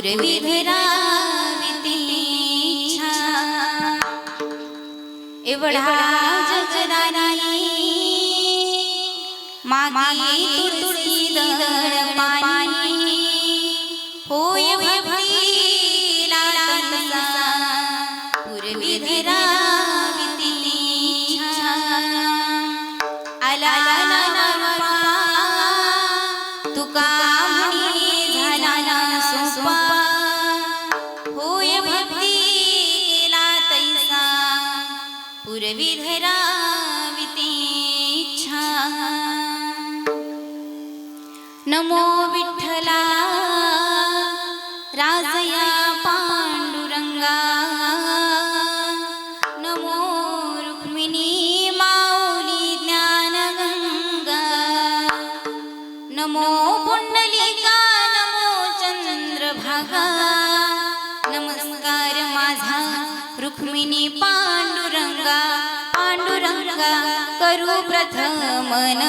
पुरवी धराविती इच्छा एवढा जगदानी मागे तुळशी दळ पाणी होय भक्तीला तसा पुरवी धराविती इच्छा आला नरपा तुका म्हणी झाला सोपा होय भक्ती केला तैसा पुरवी धराविती इच्छा नमो विठ्ठला राजया पांडुरंगा नमो रुक्मिणी माऊली ज्ञानगंगा नमो पुंडलिका नमो चंद्रभागा नमस्कार माझा रुक्मिणी पांडुरंगा पांडुरंगा करू प्रथम नमन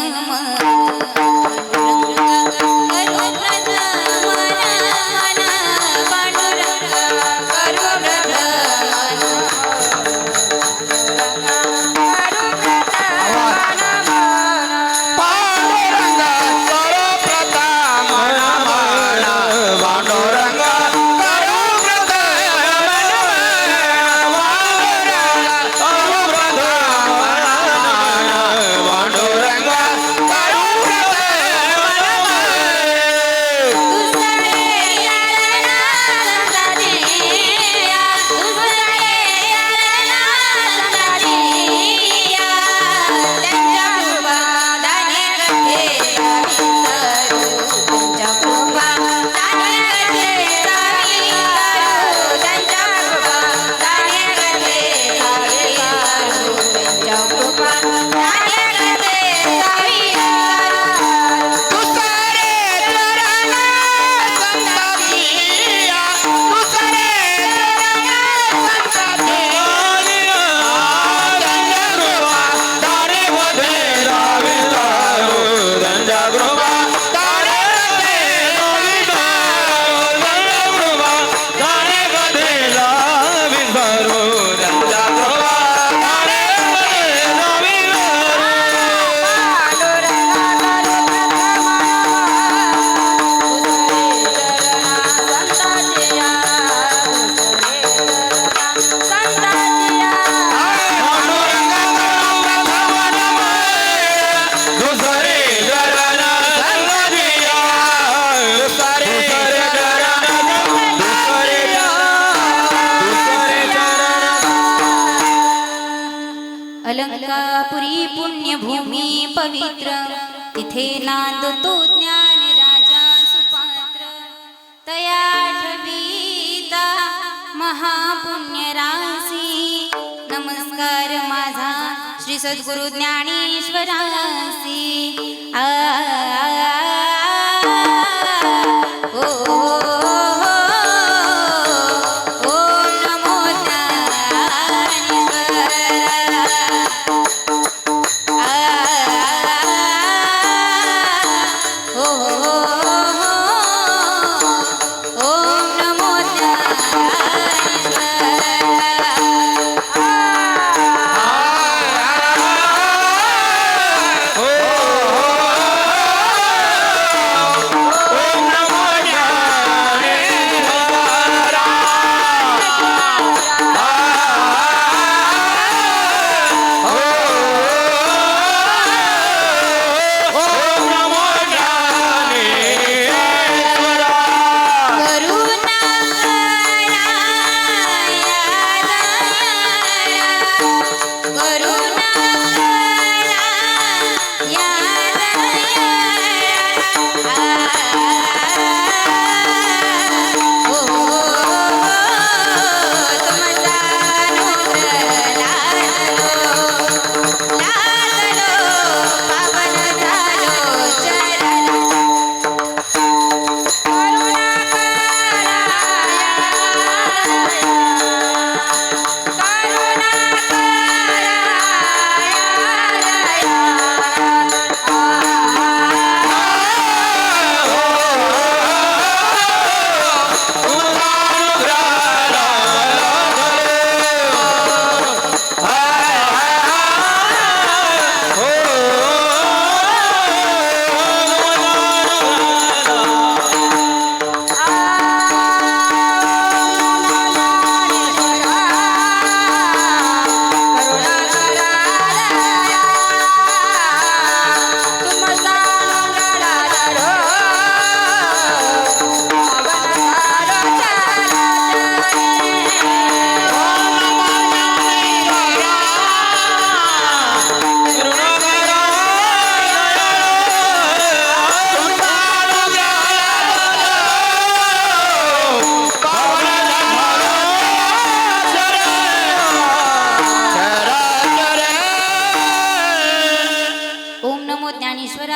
अलंकापुरी पुण्यभूमी पवित्र तिथे नांदतो ज्ञान राजा सुपात्र तया ठवीता महापुण्य रासी नमस्कार माझा श्री सद्गुरु ज्ञानेश्वरासी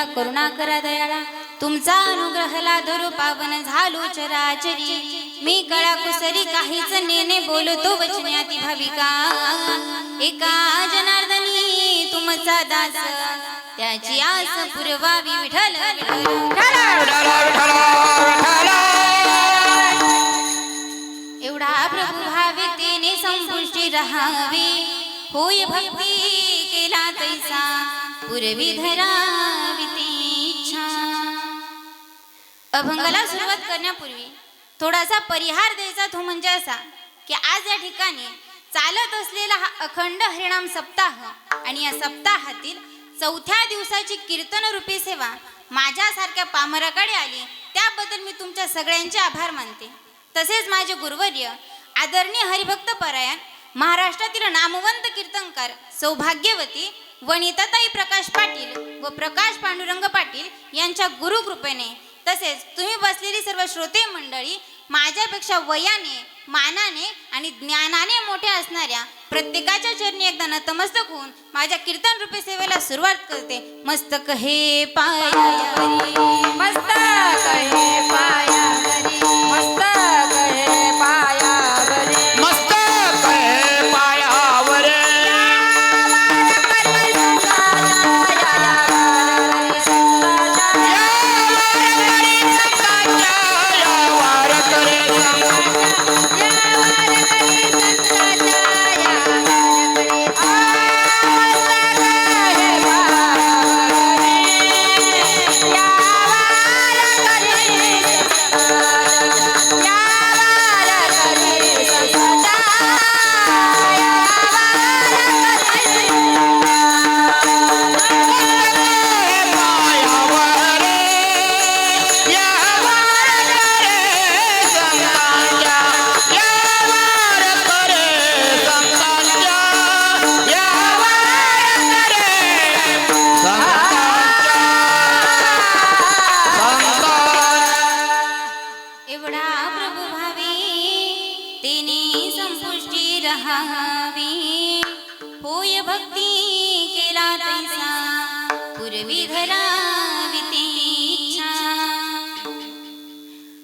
विठुला करुणा करा दयाळा, तुमचा अनुग्रहला धरू पावन झालो चराचरी, मी कळा कुसरी काहीच नेने बोलतो वचन्याती भाविका, एका जनार्दनी तुमचा दास, त्याची आस पुरवावी विठ्ठल एवढा प्रभू भावे तेने संपुष्टी राहावी, होय भक्ती केला तैसा पुरवी धरावी ती इच्छा. अभंगाला सुरुवात करण्यापूर्वी थोडासा परिहार द्यायचा तो म्हणजे असा की आज या ठिकाणी चालत असलेला हा अखंड हरिनाम सप्ताह आणि या सप्ताहातील चौथ्या दिवसाची कीर्तन रूपी सेवा माझ्यासारख्या पामराकडे आली, त्याबद्दल मी तुमच्या सगळ्यांचे आभार मानते. तसेच माझे गुरुवर्य आदरणीय हरिभक्त परायण महाराष्ट्रातील नामवंत कीर्तनकार सौभाग्यवती वनिताताई प्रकाश पाटील व प्रकाश पांडुरंग पाटील यांच्या गुरुकृपेने, तसेच तुम्ही बसलेली सर्व श्रोते मंडळी, माझ्यापेक्षा वयाने मानाने आणि ज्ञानाने मोठ्या असणाऱ्या प्रत्येकाच्या चरणी एकदा नतमस्तक होऊन माझ्या कीर्तन रूपी सेवेला सुरुवात करते. मस्तक हे पायावरी, मस्तक हे पायावरी, मस्तक हे पायावरी, मस्तक हे पायावर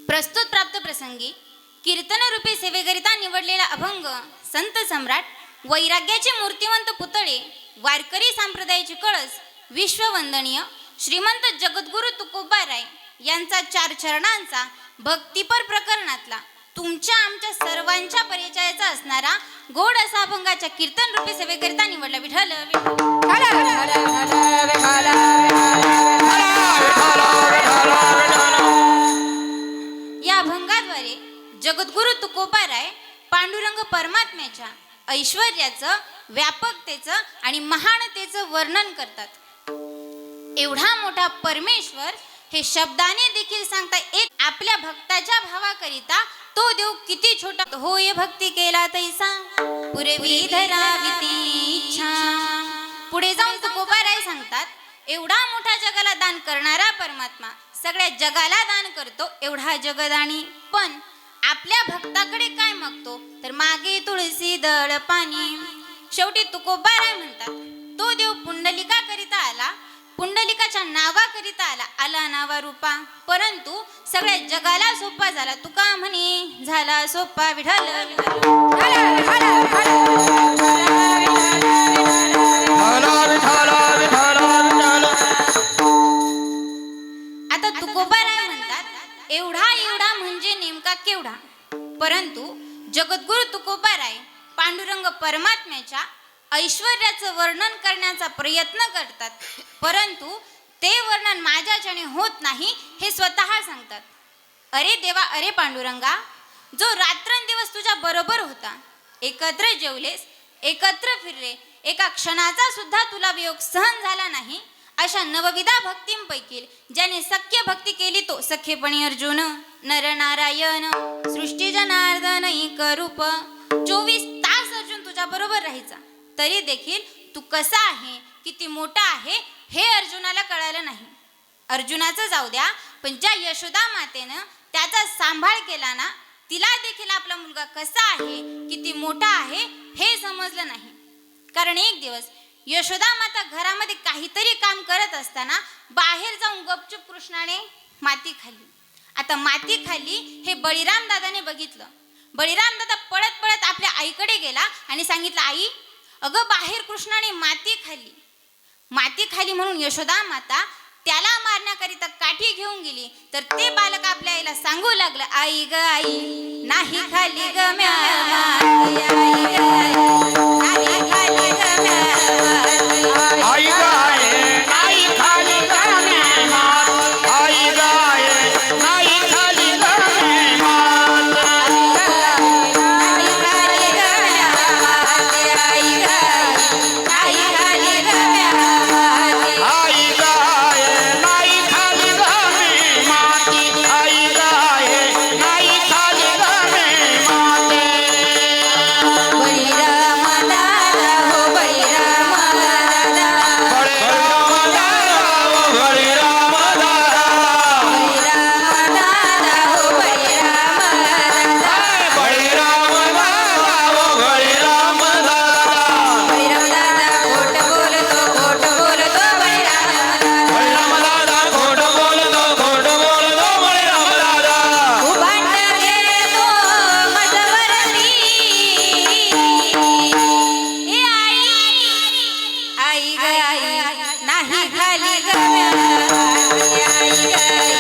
प्रस्तुत प्राप्त प्रसंगी कीर्तन रूपी सेवेकरिता निवडलेला अभंग संत सम्राट वैराग्याचे मूर्तिवंत पुतळे वारकरी संप्रदायाचे कळस विश्ववंदनीय श्रीमंत जगद्गुरु तुकोबाराय यांचा 4 चरणांचा भक्तिपर प्रकरणातला तुमच्या आमच्या सर्वांच्या परिचयाचा असणारा गोड असा अभंगाच्या कीर्तन रूपी सेवेकरिता निवडला. विठ्ठल या अभंगाद्वारे जगद्गुरु तुकोबाराय पांडुरंग परमात्म्याच्या ऐश्वर्याचं, व्यापकतेचं आणि महानतेचं वर्णन करतात. एवढा मोठा परमेश्वर हे शब्दाने देखील सांगता एक आपल्या भक्ताच्या भावाकरिता तो देव किती छोटा, होय भक्ती केला तैसा पुरवी धरावी ती इच्छा. पुढे जाऊन तुकोबाराय सांगतात, एवढा मोठा जगाला दान करणारा परमात्मा सगळ्या जगाला दान करतो, एवढा जगदाणी पण आपल्या भक्ताकडे काय मागतो तर मागे तुळसी दळ पाणी. शेवटी तुकोबाराय म्हणतात, तो देव पुंडलिका करिता आला, पुंडलिकाच्या नावाकरिता आला, आला नावा रूपा, परंतु सगळ्या जगाला सोपा झाला. तुका म्हणे झाला सोपा विठ्ठल. आता तुकोबाराय म्हणतात, एवढा एवढा म्हणजे नेमका केवढा. परंतु जगद्गुरु तुकोबाराय पांडुरंग परमात्म्याच्या ऐश्वर्याचं वर्णन करण्याचा प्रयत्न करतात, परंतु ते वर्णन माझ्याच्याने होत नाही हे स्वतः सांगतात. अरे देवा, अरे पांडुरंगा, जो रात्रंदिवस तुझ्या बरोबर होता, एकत्र जेवलेस, एकत्र फिरले, एका क्षणाचा सुद्धा तुला वियोग सहन झाला नाही, अशा नवविधा भक्तींपैकी ज्याने सख्य भक्ती केली तो सख्यपणी अर्जुन, नरनारायण, सृष्टी जनार्दन एक रूप. 24 तास अर्जुन तुझ्या बरोबर राहायचा, तरी देखील तू कसा आहे, किती मोठा आहे हे अर्जुनाला कळालं नाही. अर्जुनाचं जाऊ द्या, पण ज्या यशोदा मातेनं त्याचा सांभाळ केला ना, तिला देखील आपला मुलगा कसा आहे, किती मोठा आहे हे समजलं नाही. कारण एक दिवस यशोदा माता घरामध्ये काहीतरी काम करत असताना बाहेर जाऊन गपचूप कृष्णाने माती खाल्ली. आता माती खाल्ली हे बळीराम दादाने बघितलं. बळीराम दादा पळत पळत आपल्या आईकडे गेला आणि सांगितलं, आई अगं बाहेर कृष्णाने माती खाल्ली. माती खाली म्हणून यशोदा माता त्याला मारण्याकरिता काठी घेऊन गेली. तर ते बालक आपल्या आईला सांगू लागलं, आई ग आई नाही खाली ग म्या माती, आई ग आई नाही खाली ग म्या माती. आई गाये नाही खाली गमे मात, आई गाये नाही खाली गमे मात. आई गाये नाही खाली गमे माती, आई गाये नाही खाली गमे माते. बळीराम दादा हो बळीराम दादा, बळीराम दादा ओ बळीराम दादा, बळीराम दादा हो बळीराम दादा, बळीराम दादा ओ बळीराम दादा. बळीराम दादा खोट बोलतो बळीराम दादा, बळीराम दादा खोट बोलतो बळीराम दादा. उभांड घेतो मजवरती, ए आई आई ग आई नाही खाली ग म्या माती, आई ग आई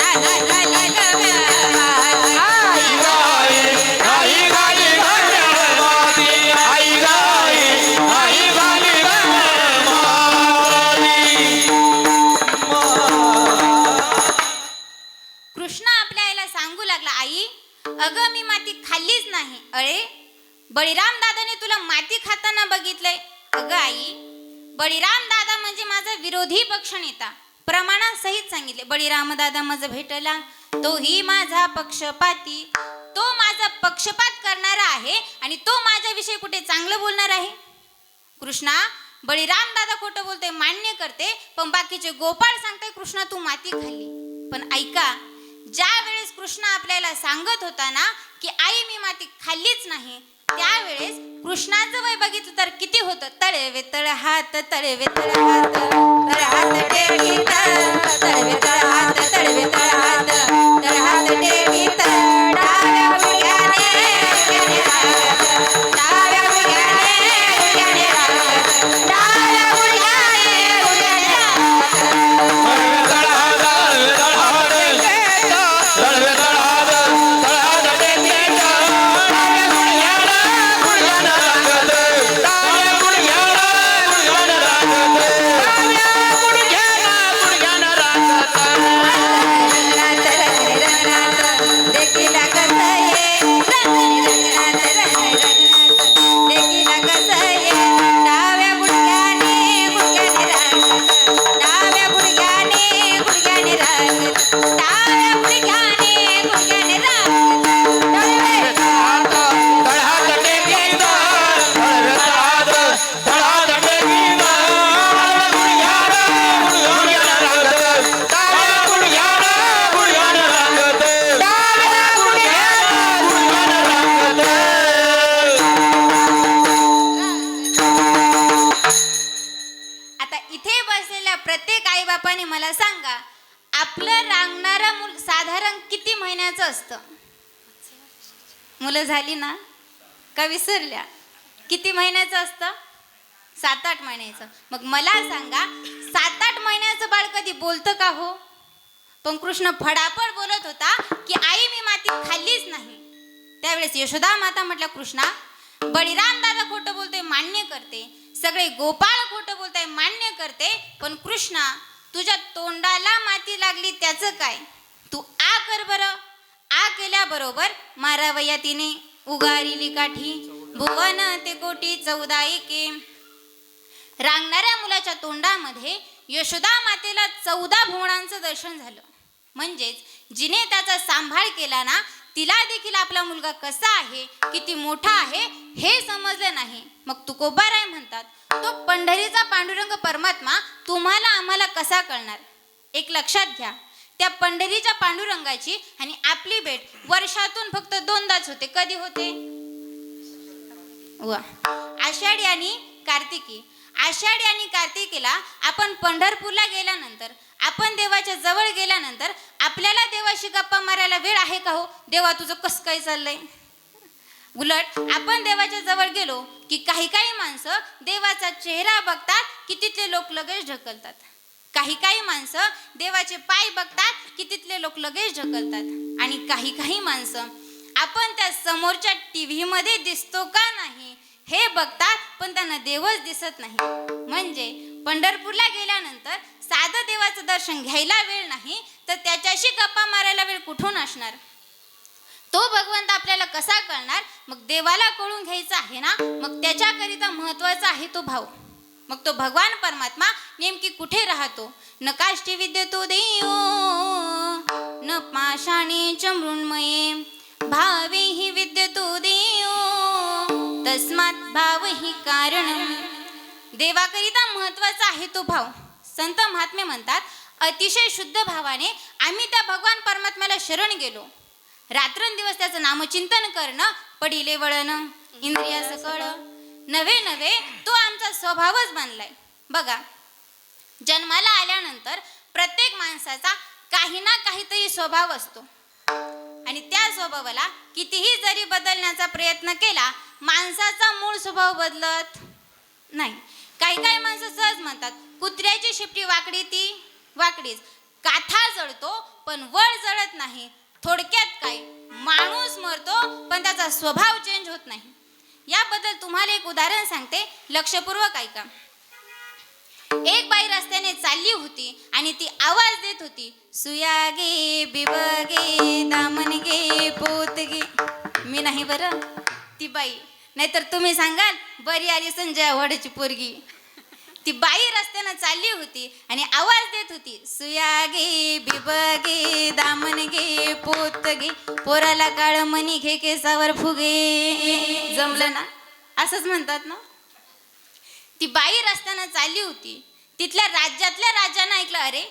नाही खाली ग म्या माती. आई गाये नाही खाली गमे माती, आई गाये नाही खाली गमे माती. कृष्ण आपल्या आईला सांगू लागला, आई अगं मी माती खाल्लीच नाही. अरे बळीराम दादाने तुला माती खाताना बघितलंय. अगं आई बळीराम दादा म्हणजे माझा विरोधी पक्षनेता. प्रमाणासहित सांगितले, बळीराम दादा माझं भेटला तोही माझा पक्षपाती, तो माझा पक्षपात करणारा आहे आणि तो माझ्याविषयी कुठे चांगलं बोलणार आहे. कृष्णा बळीराम दादा खोटं बोलते मान्य करते, पण बाकीचे गोपाळ सांगते कृष्णा तू माती खाल्ली. पण ऐका, ज्या वेळेस कृष्ण आपल्याला सांगत होता ना की आई मी माती खाल्लीच नाही, त्यावेळेस कृष्णाचं वय बघितलं तर किती होतं. तळवे तळ हात, तळवे तळ हात, तळ हात टेकीत, तळवे तळ हात, तळवे तळ हात, तळ हात टेकीत, डाव्या गुडघ्याने गुडघ्याने राखत, डाव्या गुडघ्याने गुडघ्याने राखत, डाव्या गुडघ्याने गुडघ्याने राखत. प्रत्येक आई बापाने मला सांगा, आपलं रांगणारं मूल साधारण किती महिन्याचं असतं? मुलं झाली ना का विसरल्या? किती महिन्याचं असतं? 7-8 महिन्याचं. मग मला सांगा, 7-8 महिन्याचं बाळ कधी बोलतं का हो? पण कृष्ण फडाफड बोलत होता की आई मी माती खाल्लीच नाही. त्यावेळेस यशोदा माता म्हटलं, कृष्णा बळीराम दादा खोटं बोलतोय मान्य करते, सगळे गोपाळ खोटं बोलताय मान्य करते, पण कृष्णा तुझ्या तोंडाला माती लागली त्याचं काय? तू आ कर बरं. आ केल्याबरोबर मारावया तिने उगारिली काठी, भुवन ते कोटी 14 एके. रांगणाऱ्या मुलाच्या तोंडामध्ये यशोदा मातेला 14 भुवनांचं दर्शन झालं. म्हणजेच जिने त्याचा सांभाळ केला ना, तिला देखील आपला मुलगा कसा आहे, किती मोठा आहे हे समजलं नाही. मग तुकोबाराय म्हणतात, तो पंढरीचा पांडुरंग परमात्मा तुम्हाला आम्हाला कसा कळणार? एक लक्षात घ्या, त्या पंढरीच्या पांडुरंगाची आणि आपली भेट वर्षातून फक्त 2दाच होते. कधी होते? वा, आषाढी आणि कार्तिकी. आषाढी आणि कार्तिकीला आपण पंढरपूरला गेल्यानंतर, आपण देवाच्या जवळ गेल्यानंतर आपल्याला देवाशी गप्पा मारायला वेळ आहे का हो? देवा तुझं कसं काय चाललंय? उलट आपण देवाच्या जवळ गेलो की काही काही माणसं देवाचा चेहरा बघतात की तिथले लोक लगेच ढकलतात. काही काही माणसं देवाचे पाय बघतात की तिथले लोक लगेच ढकलतात. आणि काही काही माणसं आपण त्या समोरच्या टीव्ही मध्ये दिसतो का नाही हे बघतात, पण त्यांना देवच दिसत नाही. म्हणजे पंढरपूरला गेल्यानंतर साधं देवाचं दर्शन घ्यायला वेळ नाही, तर त्याच्याशी गप्पा मारायला वेळ कुठून असणार? तो भगवंत आपल्याला कसा कळणार? मग देवाला कळून घ्यायचा आहे ना, मग त्याच्याकरिता महत्वाचा आहे तो भाव. मग तो भगवान परमात्मा नेमकी कुठे राहतो? न काष्टी विद्यतो देयो न पाषाणी च मृण्मये भावे हि विद्यतो देयो तस्मात् भाव हि कारण. देवाकरिता महत्वाचा आहे तो भाव. संत महात्मे म्हणतात, अतिशय शुद्ध भावाने आम्ही त्या भगवान परमात्म्याला शरण गेलो. रात्रंदिवस त्याचं नामचिंतन करणं पडिले वळण इंद्रिया सकळ. नवे नवे तो आमचा स्वभावच बनलाय. बघा, जन्माला आल्यानंतर प्रत्येक माणसाचा काही ना काहीतरी स्वभाव असतो आणि त्या स्वभावाला कितीही जरी बदलण्याचा प्रयत्न केला, माणसाचा मूळ स्वभाव बदलत नाही. काही काही माणसं सहज म्हणतात, कुत्र्याची शिपटी वाकडी ती वाकडीच. काथा जळतो पण वळ जळत नाही. थोडक्यात काय, माणूस मरतो पण त्याचा स्वभाव चेंज होत नाही. याबद्दल तुम्हाला एक उदाहरण सांगते, लक्षपूर्वक ऐका. एक बाई रस्त्याने चालली होती आणि ती आवाज देत होती, सुया गे बिबगे दामन गे पोत गे. मी नाही बरं, ती बाई. नाहीतर तुम्ही सांगाल बरी आली संजय वाड्याची पोरगी. ती बाई रस्त्यानं चालली होती आणि आवाज देत होती, सुया गे बिबगे दामन गे पोत गे पोराला काळ मणी घे केसावर फुगे. जमलं ना? असंच म्हणतात ना. ती बाई रस्त्यानं चालली होती. तिथल्या राज्यातल्या राजानं ऐकलं, अरे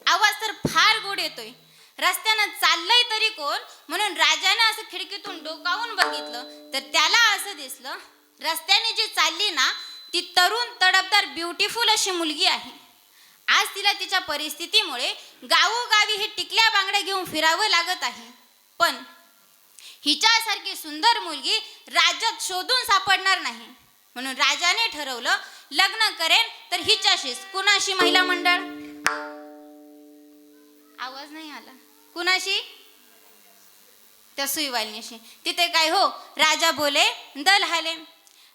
आवाज तर फार गोड येतोय, रस्त्यानं चाललंय तरी कोण? म्हणून राजानं असं खिडकीतून डोकावून बघितलं तर त्याला असं दिसलं, रस्त्याने जी चालली ना ती तरुण तडफदार ब्युटिफुल अशी मुलगी आहे. आज तिला तिच्या परिस्थितीमुळे गावोगावी हे टिकल्या बांगड्या घेऊन फिरावं लागत आहे. पण हिच्यासारखी सुंदर मुलगी राज्यात शोधून सापडणार नाही. म्हणून राजाने ठरवलं, लग्न करेन तर हिच्याशीच. कुणाशी? महिला मंडळ. आवाज नाही आला. कुणाशी? त्या सुईवालिनीशी. तिथे काय हो, राजा बोले दल हाले.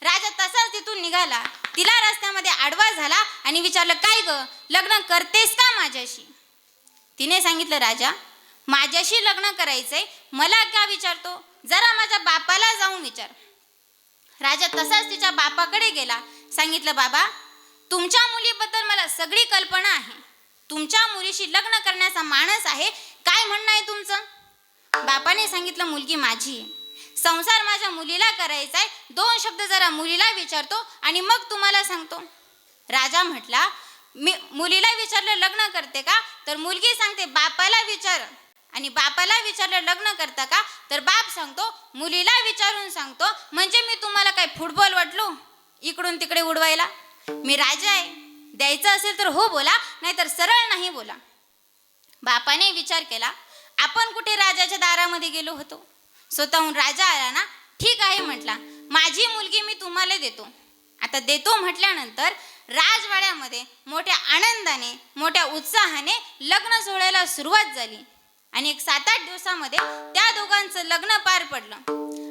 राजा तसाच तिथून निघाला. तिला रस्त्यामध्ये आडवा झाला आणि विचारलं, काय ग, लग्न करतेस का माझ्याशी? तिने सांगितलं, राजा माझ्याशी लग्न करायचंय, मला का विचारतो? जरा माझ्या बापाला जाऊन विचार. राजा तसाच तिच्या बापाकडे गेला. सांगितलं, बाबा तुमच्या मुलीबद्दल मला सगळी कल्पना आहे. तुमच्या मुलीशी लग्न करण्याचा मानस आहे. काय म्हणणं आहे तुमचं? बापाने सांगितलं, मुलगी माझी आहे, संसार माझ्या मुलीला करायचा आहे. 2 शब्द जरा मुलीला विचारतो आणि मग तुम्हाला सांगतो. राजा म्हटला, मी मुलीला विचारलं लग्न करते का? तर मुलगी सांगते बापाला विचार. आणि बापाला विचारलं लग्न करता का? तर बाप सांगतो मुलीला विचारून सांगतो. म्हणजे मी तुम्हाला काय फुटबॉल वाटलो इकडून तिकडे उडवायला? मी राजा आहे, द्यायचं असेल तर हो बोला, नाहीतर सरळ नाही बोला. बापाने विचार केला. आपण कुठे राजाच्या दारामध्ये गेलो होतो? स्वतःहून राजा आला ना. ठीक आहे म्हटला, माझी मुलगी मी तुम्हाला देतो. आता देतो म्हटल्यानंतर राजवाड्यामध्ये मोठ्या आनंदाने मोठ्या उत्साहाने लग्न सोहळ्याला सुरुवात झाली. आणि एक 7-8 दिवसामध्ये त्या दोघांचं लग्न पार पडलं.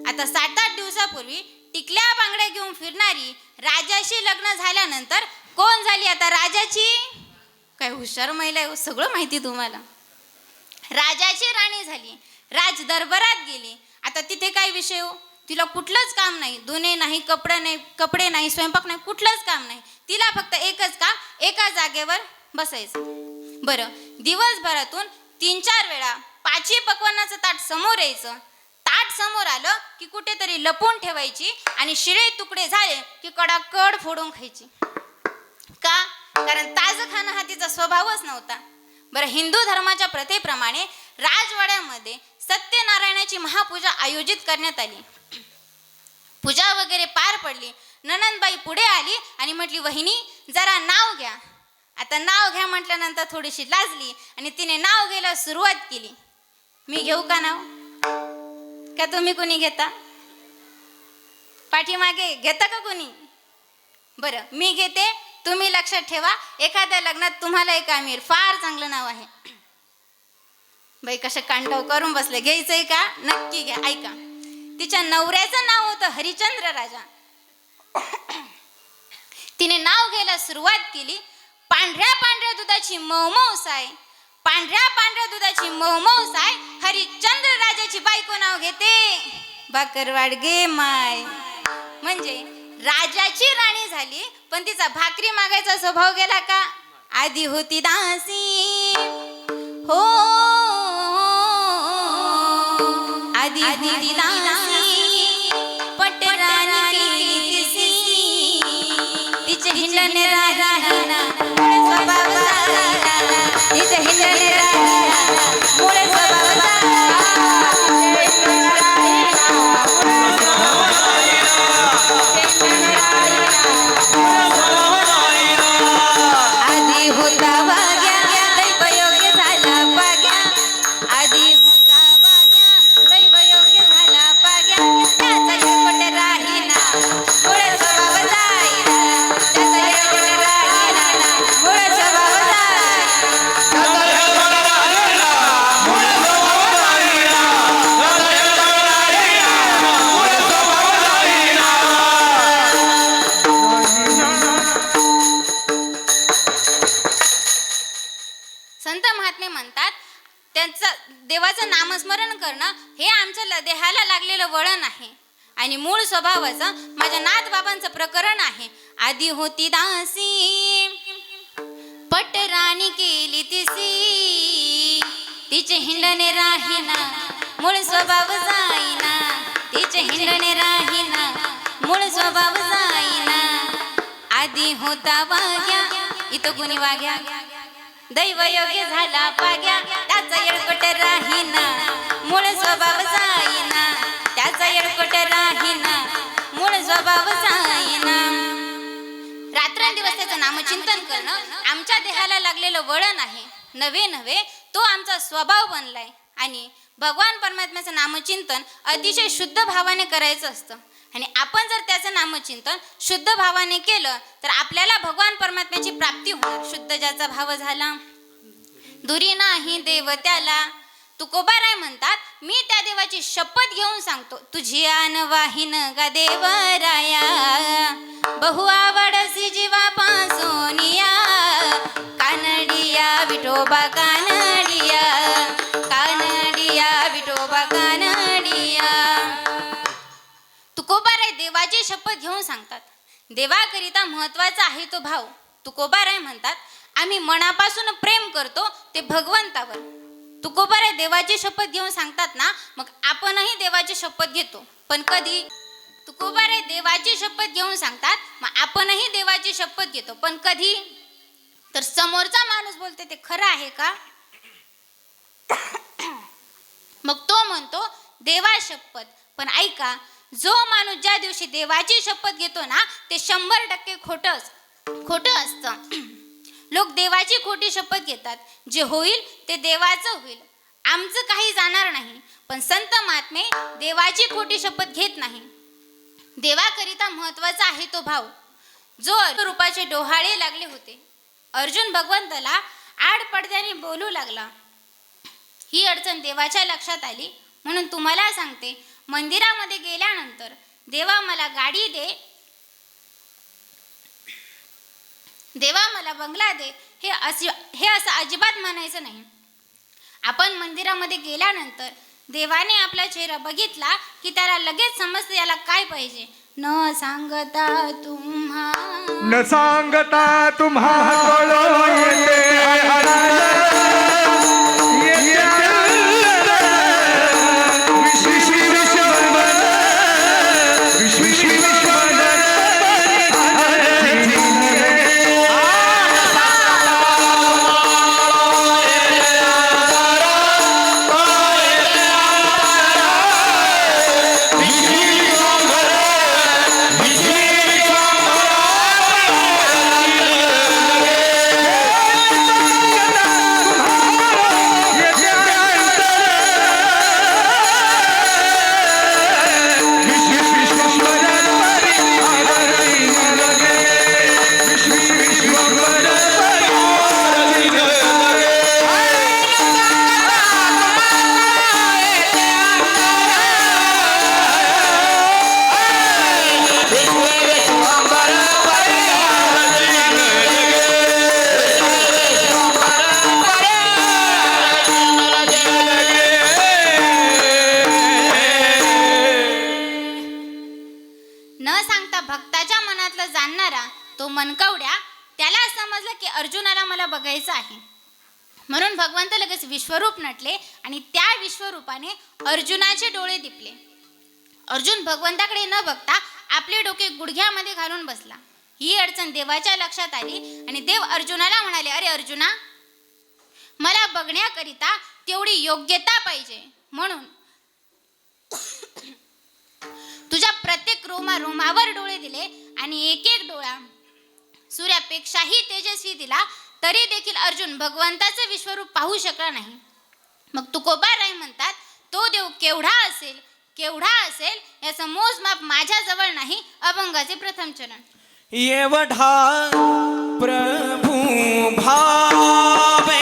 आता 7-8 दिवसापूर्वी टिकल्या बांगड्या घेऊन फिरणारी राजाशी लग्न झाल्यानंतर कोण झाली आता? राजाची. काय हुशार महिला आहे, सगळं माहिती तुम्हाला. राजाची राणी झाली. राज दरबारात गेली. आता तिथे काय विषय हो, तिला कुठलंच काम नाही, धुणे नाही, कपडे नाही, स्वयंपाक नाही, कुठलंच काम नाही. तिला फक्त एकच काम, एका जागेवर बसायचं. बरं, दिवसभरातून 3-4 वेळा 5ही पक्वान्नाचं ताट समोर यायचं. ताट समोर आलं की कुठेतरी लपवून ठेवायची आणि शिळे तुकडे झाले की कडाकड फोडून खायची. का? कारण ताजं खाणं हा तिचा स्वभावच नव्हता. बरं, हिंदू धर्माच्या प्रथेप्रमाणे राजवाड्यामध्ये सत्यनारायणाची महापूजा आयोजित करण्यात आली. पूजा वगैरे पार पडली. ननंदबाई पुढे आली आणि म्हटली, वहिनी जरा नाव घ्या. आता नाव घ्या म्हटल्यानंतर थोडीशी लाजली आणि तिने नाव घ्यायला सुरुवात केली. मी घेऊ का नाव? का तुम्ही कोणी घेता? पाठीमागे घेता का कोणी? बरं, मी घेते, तुम्ही लक्षात ठेवा. एखाद्या लग्नात तुम्हाला एक मिळेल. फार चांगलं नाव आहे. बाई कशा कांटव करून बसले. घ्यायचंय का? नक्की घ्या. ऐका, तिच्या नवऱ्याचं नाव होतं हरिश्चंद्र राजा. तिने नाव घ्यायला सुरुवात केली. पांढऱ्या पांढऱ्या दुधाची मऊ साय, पांढऱ्या पांढऱ्या दुधाची मऊ साय, हरिश्चंद्र राजाची बायको नाव घेते भाकरवाड गे माय. म्हणजे राजाची राणी झाली, पण तिचा भाकरी मागायचा स्वभाव गेला का? आधी होती दासी हो, आधी होती दासी, पटराणी केली तिसी, तिचे हिंडणे राहिना स्वभाव जाईना, तिचे हिंडणे राहिना मुळे स्वभाव जाईना. आधी होता वाग्या दैवयोग्य झाला पाग्या, आधी होता वाग्या दैवयोग्य झाला पाग्या, त्याचा कुठे राहिना मुळे स्वभाव जाईना, त्याचा कुठे राहिना मुळे स्वभाव संत महात्मे म्हणतात, त्यांचं देवाचं नामस्मरण करणं हे आमच्या देहाला लागलेलं वळण आहे आणि मूळ स्वभावाचं माझ्या नाथबाबांचं प्रकरण आहे. आधी होती दासी, पटराणी केली तिसी, तिचे हिंडणे राहिना मूळ स्वभाव जाईना, तिचे हिंडणे राहिना मूळ स्वभाव जाईना. आधी होता वाग्या, इथं कुणी वाग्या, दैवयोग्य झाला पाग्या, त्याचा येळकोट राहिना मूळ स्वभाव जाईना, त्याचा येळकोट राहिना मूळ स्वभाव जाईना. रात्रंदिवस त्याचं नामचिंतन करणं आमच्या देहाला लागलेलं वळण आहे. नवे नवे तो आमचा स्वभाव बनलाय आणि भगवान परमात्म्याचं नामचिंतन अतिशय शुद्ध भावाने करायचं असतं आणि आपण जर त्याचं नामचिंतन शुद्ध भावाने केलं तर आपल्याला भगवान परमात्म्याची प्राप्ती होणार. शुद्ध ज्याचा भाव झाला दुरी नाही देव त्याला. तुकोबाराय म्हणतात, मी त्या देवाची शपथ घेऊन सांगतो, तुझी आन वाहिन गा देवराया, बहु आवडसी जीवापासूनिया, कानडिया विठोबा कानडिया, कानडिया विठोबा कानडिया. तुकोबाराय देवाची शपथ घेऊन सांगतात. देवाकरिता महत्वाचा आहे तो भाव. तुकोबाराय म्हणतात, आम्ही मनापासून प्रेम करतो ते भगवंतावर. तुकोबाराय देवाची शपथ घेऊन सांगतात ना, मग आपणही देवाची शपथ घेतो. पण कधी? तुकोबाराय देवाची शपथ घेऊन सांगतात, मग आपणही देवाची शपथ घेतो. पण कधी? तर समोरचा माणूस बोलते ते खरं आहे का? मग तो म्हणतो देवा शपथ. पण ऐका, जो माणूस ज्या दिवशी देवाची शपथ घेतो ना, ते 100% खोटं असतं. लोक देवाची खोटी शपथ घेतात. जे होईल ते देवाचं होईल, आमचं काही जाणार नाही. पण संत महात्मे देवाची खोटी शपथ घेत नाही. देवाकरिता महत्वाचा आहे तो भाव. जो रूपाचे डोहाळे लागले होते, अर्जुन भगवंताला आड पडद्याने बोलू लागला. ही अडचण देवाच्या लक्षात आली. म्हणून तुम्हाला सांगते, मंदिरामध्ये गेल्यानंतर देवा मला गाडी दे, देवा मला बंगला दे, हे असं अजिबात म्हणायचं नाही. आपण मंदिरामध्ये गेल्यानंतर देवाने आपला चेहरा बघितला की त्याला लगेच समजतं याला काय पाहिजे. न सांगता तुम्हा कळो येते न सांगता भक्ताच्या मनातलं जाणणारा तो मनकवड्या त्याला समजलं की अर्जुनाला मला बघायचं आहे. म्हणून भगवंत लगेच विश्वरूप नटले आणि त्या विश्वरूपाने अर्जुनाचे डोळे दिपले. अर्जुन भगवंताकडे न बघता आपले डोके गुडघ्यामध्ये घालून बसला. ही अडचण देवाच्या लक्षात आली आणि देव अर्जुनाला म्हणाले, अरे अर्जुना, मला बघण्याकरिता तेवढी योग्यता पाहिजे. म्हणून तुझ्या प्रत्येक रोमावर डोळे दिले आणि एक एक डोळा सूर्यापेक्षाही तेजस्वी दिला, तरी देखील अर्जुन भगवंताचं विश्वरूप पाहू शकला नाही. मग तुकोबाराय म्हणतात, तो देव केवढा असेल याचं मोजमाप माझ्याजवळ नाही. अभंगाचे प्रथम चरण. एवढा प्रभु भावे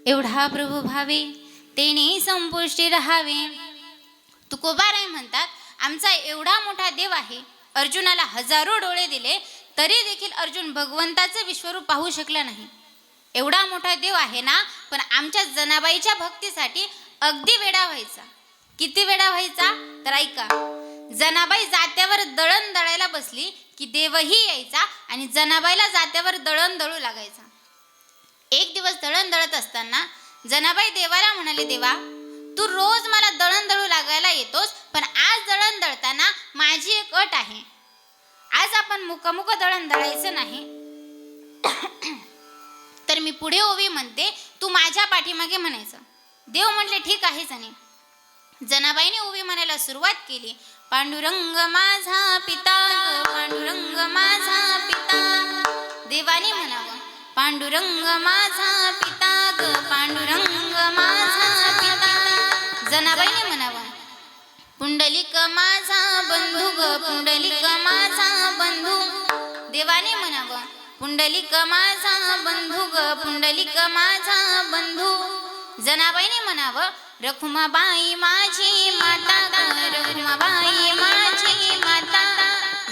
एवढा प्रभू भावे तेने संपुष्टी राहावे. तुकोबाराय म्हणतात, आमचा एवढा मोठा देव आहे, अर्जुनाला हजारो डोळे दिले तरी देखील अर्जुन भगवंताचं विश्वरूप पाहू शकला नाही. एवढा मोठा देव आहे ना, पण आमच्या जनाबाईच्या भक्तीसाठी अगदी वेडा व्हायचा. किती वेडा व्हायचा तर ऐका. जनाबाई जात्यावर दळण दळायला बसली की देवही यायचा आणि जनाबाईला जात्यावर दळण दळू लागायचा. एक दिवस दळण दळत असताना जनाबाई देवाला म्हणाले, देवा, तू रोज मला दळण दळू लागायला येतोस, पण आज दळण दळताना माझी एक अट आहे. आज आपण मुकमुक दळण दळायचं नाही. तर मी पुढे ओवी म्हणते, तू माझ्या पाठीमागे म्हणायचं. देव म्हटले, ठीक आहे जने. जनाबाईने ओवी म्हणायला सुरुवात केली. पांडुरंग माझा पिता, पांडुरंग माझा पिता. देवाने म्हणावं, पांडुरंग माझा पिता ग पांडुरंग माझा पिता. जनाबाईने म्हणावं पुंडलिक माझा बंधू ग पुंडलिक माझा बंधू. देवाने म्हणावं पुंडलिक माझा बंधू ग पुंडलिक माझा बंधू. जनाबाईने म्हणावं रखुमाबाई माझी माता ग रखुमाबाई माझी माता.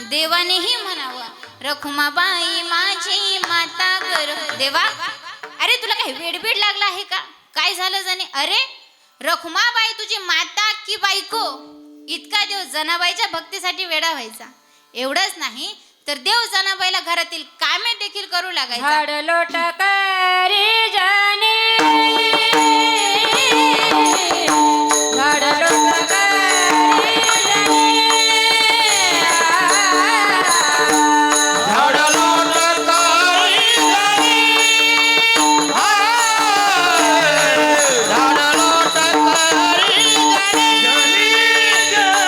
देवानेही म्हणावं रखुमाबाई माझी माता ग. देवा अरे तुला काही वेडबीड लागला आहे का? काय झालं जाणे? अरे रखुमाबाई तुझी माता की बायको? इतका देव जनाबाईच्या भक्तीसाठी वेडा व्हायचा. एवढंच नाही तर देव जनाबाईला घरातील कामे देखील करू लागायचा. झाड लोट करी जाणे झाड लोट करी जाणे. झाड लोट करी जाणे. झाड लोट करी जाणे.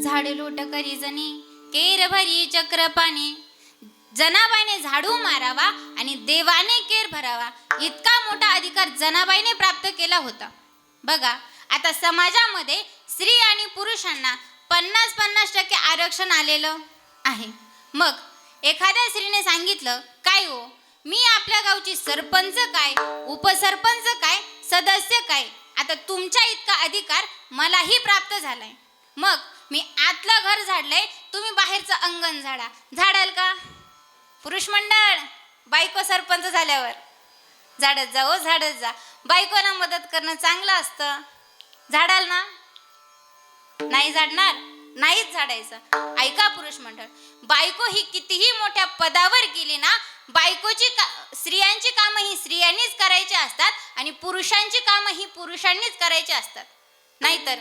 झाडे लोट करी जणी केर भरी चक्र पाणी. जनाबाईने झाडू मारावा आणि देवाने केर भरावा इतका मोठा अधिकार जनाबाईने प्राप्त केला होता. बघा आता समाजामध्ये स्त्री आणि पुरुषांना 50-50% आरक्षण आलेलं आहे. मग एखाद्या स्त्रीने सांगितलं काय हो मी आपल्या गावची सरपंच काय उपसरपंच काय सदस्य काय आता तुमच्या इतका अधिकार मलाही प्राप्त झालाय. मग मी आतलं घर झाडलंय तुम्ही बाहेरचं अंगण झाडा. झाडाल का? पुरुष मंडळ बायको सरपंच झाल्यावर झाडत जा हो झाडत जा. बायकोला मदत करणं चांगलं असतं. झाडाल ना? नाही झाडणार? नाहीच झाडायचं. ऐका पुरुष मंडळ बायको ही कितीही मोठ्या पदावर गेली ना बायकोची स्त्रियांची कामं ही स्त्रियांनीच करायची असतात आणि पुरुषांची कामं ही पुरुषांनीच करायची असतात. नाहीतर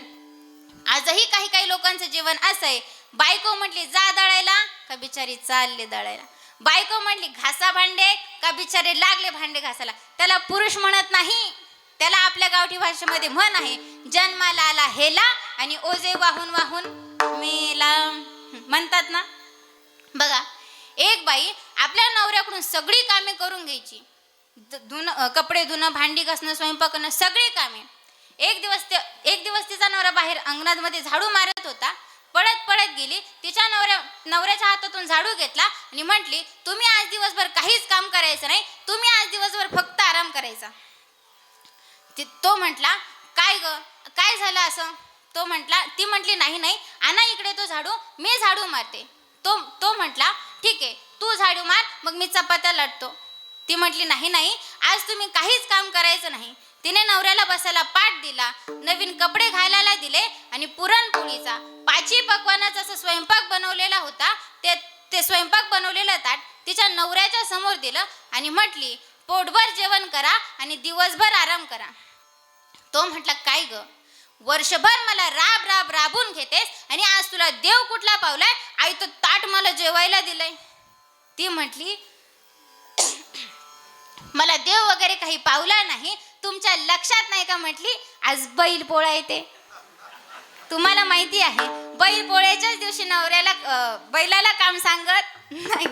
आजही काही काही लोकांचं जीवन असं आहे बायको म्हटली जा दळायला का बिचारी चालले दळायला. बायको म्हटली घासा भांडे का बिचारे लागले भांडे घासायला. त्याला पुरुष म्हणत नाही. त्याला आपल्या गावठी भाषेमध्ये म्हण आहे जन्माला आला हेला आणि ओझे वाहून वाहून मेला म्हणतात ना. बघा एक बाई आपल्या नवऱ्याकडून सगळी कामे करून घ्यायची. कपडे धुणं भांडी घासणं स्वयंपाक करणं सगळी कामे. एक दिवस तिचा नवरा बाहेर अंगणामध्ये झाडू मारत होता. पळत पळत गेली तिच्या नवऱ्याच्या हातातून झाडू घेतला आणि म्हटली तुम्ही आज दिवसभर काहीच काम करायचं नाही तुम्ही आज दिवसभर फक्त आराम करायचा. तो म्हटला काय ग काय झालं असं? ती म्हटली नाही नाही आणा इकडे तो झाडू मी झाडू मारते. तो म्हटला ठीक आहे तू झाडू मार मग मी चपात्या लाटतो. ती म्हटली नाही नाही आज तुम्ही काहीच काम करायचं नाही. तिने नवऱ्याला बसायला पाट दिला नवीन कपडे घालायला दिले आणि पुरणपोळीचा 5 पक्वानाचा असा स्वयंपाक बनवलेला होता ते स्वयंपाक बनवलेलं ताट तिच्या नवऱ्याच्या समोर दिलं आणि म्हटली पोटभर जेवण करा आणि दिवसभर आराम करा. तो म्हटला काय ग वर्षभर मला राबून घेतेस आणि आज तुला देव कुठला पावलाय आई तो ताट मला जेवायला दिलंय. ती म्हटली मला देव वगैरे काही पावला नाही तुमच्या लक्षात नाही का म्हटली आज बैल पोळा येते. तुम्हाला माहिती आहे बैल पोळ्याच्याच दिवशी नवऱ्याला बैलाला काम सांगत नाही.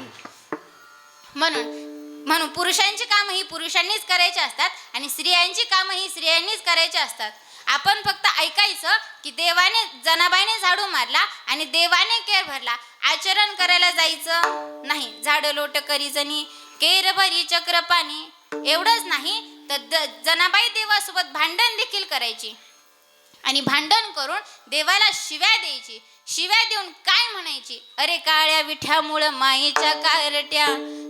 म्हणून पुरुषांची कामं ही पुरुषांनीच करायची असतात आणि स्त्रियांची कामं ही स्त्रियांनीच करायची असतात. आपण फक्त ऐकायचं की देवाने जनाबाईने झाडू मारला आणि देवाने केर भरला आचरण करायला जायचं नाही. झाड लोट करी जणी केर भरी चक्र पाणी. एवढंच नाही तर जनाबाई देवासोबत भांडण देखील करायची. आणि भांडण करून देवाला शिव्या द्यायची. शिव्या देऊन काय म्हणायची, अरे काळ्या विठ्यामुळं मायेच्या कारट्या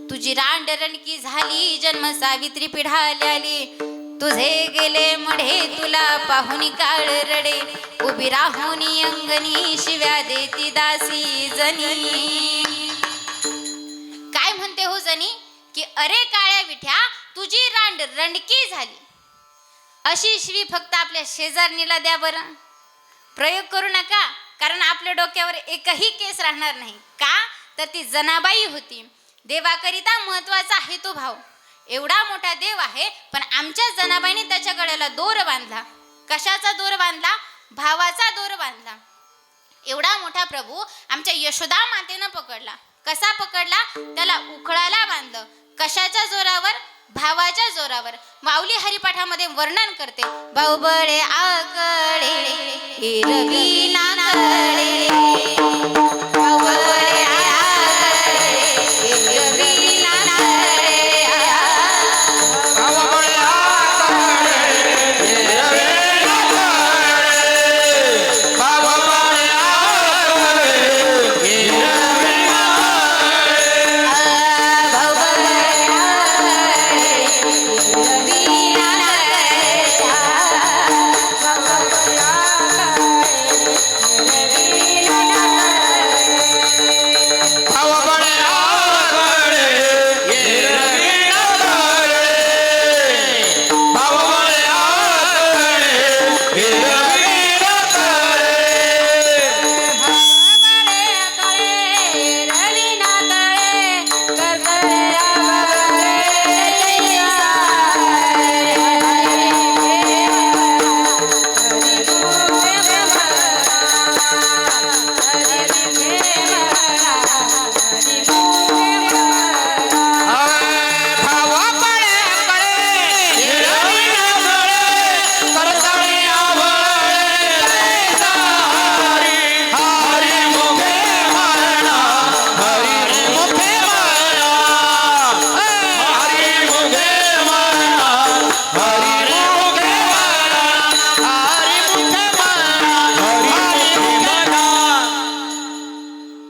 तुझी रांडरणकी झाली, जन्म सावित्री पिढाल्याली, तुझे गेले मढे तुला पाहुनी काळ रडे, उभी राहुनी अंगणी शिव्या देती दासी जनी. काय म्हणते हो जनी की अरे काळ्या विठ्या तुझी रांड रंडकी झाली. अशी शिवी फक्त आपल्या शेजारणीला द्या बरं, प्रयोग करू नका, कारण आपल्या डोक्यावर एकही केस राहणार नाही. का तर ती जनाबाई होती. देवाकरिता महत्वाचा हेतुभाव. एवढा मोठा देव आहे, पण आमच्या जनाबाईने त्याच्या गळ्याला दोर बांधला. कशाचा दोर बांधला? भावाचा दोर बांधला. एवढा मोठा प्रभू आमच्या यशोदा मातेनं पकडला. कसा पकडला? त्याला उखळाला बांधलं. कशाच्या जोरावर? भावाच्या जोरावर. माऊली हरिपाठामध्ये वर्णन करते, बाहुबळे आकळे एरवी नाकळे, बाहुबळे आकळे एरवी नाकळे, बाहुबळे आकळे एरवी नाकळे,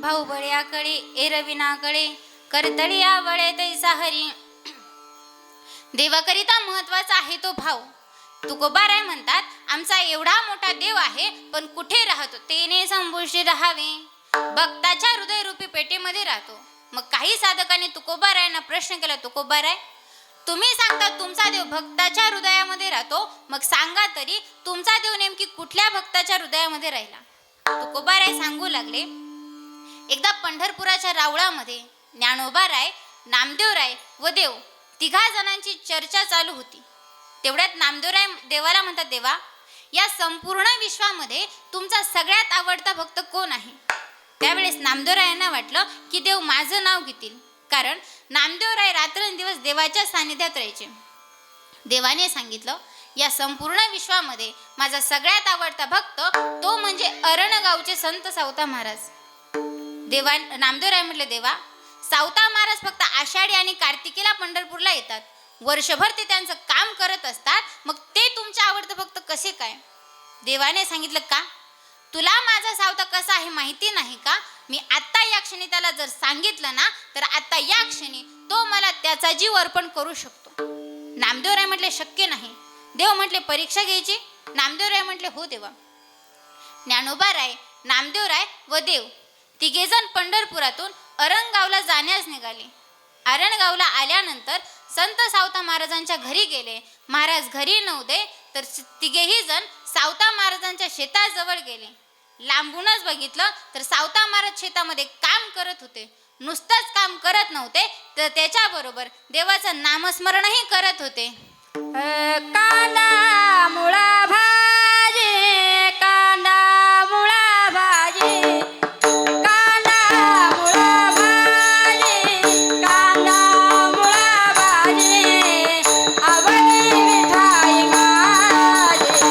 बाहुबळे आकळे एरवी करतळी आवळे तैसा हरी. देवाकरिता महत्वाचा आहे तो भाव. तुकोबाराय म्हणतात, आमचा एवढा मोठा देव आहे, पण कुठे राहतो? तेने संपुष्टी राहावे. भक्ताच्या हृदयरूपी पेटीमध्ये राहतो. मग काही साधकांनी तुकोबारायांना प्रश्न केला, तुकोबाराय तुम्ही सांगता तुमचा देव भक्ताच्या हृदयामध्ये राहतो, मग सांगा तरी तुमचा देव नेमकी कुठल्या भक्ताच्या हृदयामध्ये राहिला? तुकोबाराय सांगू लागले, एकदा पंढरपुराच्या रावळामध्ये ज्ञानोबाराय, नामदेवराय व देव तिघा जणांची चर्चा चालू होती. तेवढ्यात नामदेवराय देवाला म्हणतात, देवा या संपूर्ण विश्वामध्ये तुमचा सगळ्यात आवडता भक्त कोण आहे? त्यावेळेस नामदेवरायांना वाटलं की देव माझं नाव घेतील, कारण नामदेवराय रात्रंदिवस देवाच्या सानिध्यात राहायचे. देवाने सांगितलं, या संपूर्ण विश्वामध्ये माझा सगळ्यात आवडता भक्त तो म्हणजे अरणगावचे संत सावता महाराज. नामदेवराय म्हटले, देवा सावता महाराज फक्त आषाढी आणि कार्तिकीला पंढरपूरला येतात, वर्षभर ते त्यांचं काम करत असतात, मग ते तुमचे आवडते भक्त कसे काय? देवाने सांगितलं, का तुला माझा सावता कसा आहे माहिती नाही का? मी आत्ता या क्षणी त्याला जर सांगितलं ना, तर आत्ता या क्षणी तो मला त्याचा जीव अर्पण करू शकतो. नामदेवराय म्हटले, शक्य नाही. देव म्हटले, परीक्षा घ्यायची? नामदेवराय म्हटले, हो देवा. ज्ञानोबाराय, नामदेवराय व देव तिघेजण पंढरपुरातून अरणगावला जाण्यास निघाले. अरणगावला आल्यानंतर संत सावता महाराजांच्या घरी गेले. महाराज घरी नव्हते, तर तिघेही जण सावता महाराजांच्या शेताजवळ गेले. लांबूनच बघितलं तर सावता महाराज शेतामध्ये काम करत होते. नुसतंच काम करत नव्हते, तर त्याच्याबरोबर देवाचं नामस्मरणही करत होते. कांदा मुळा भाजी, कांदा मुळा भाजी, कांदा मुळा भाजी, कांदा मुळा भाजी, आवडी मिठाई माझी,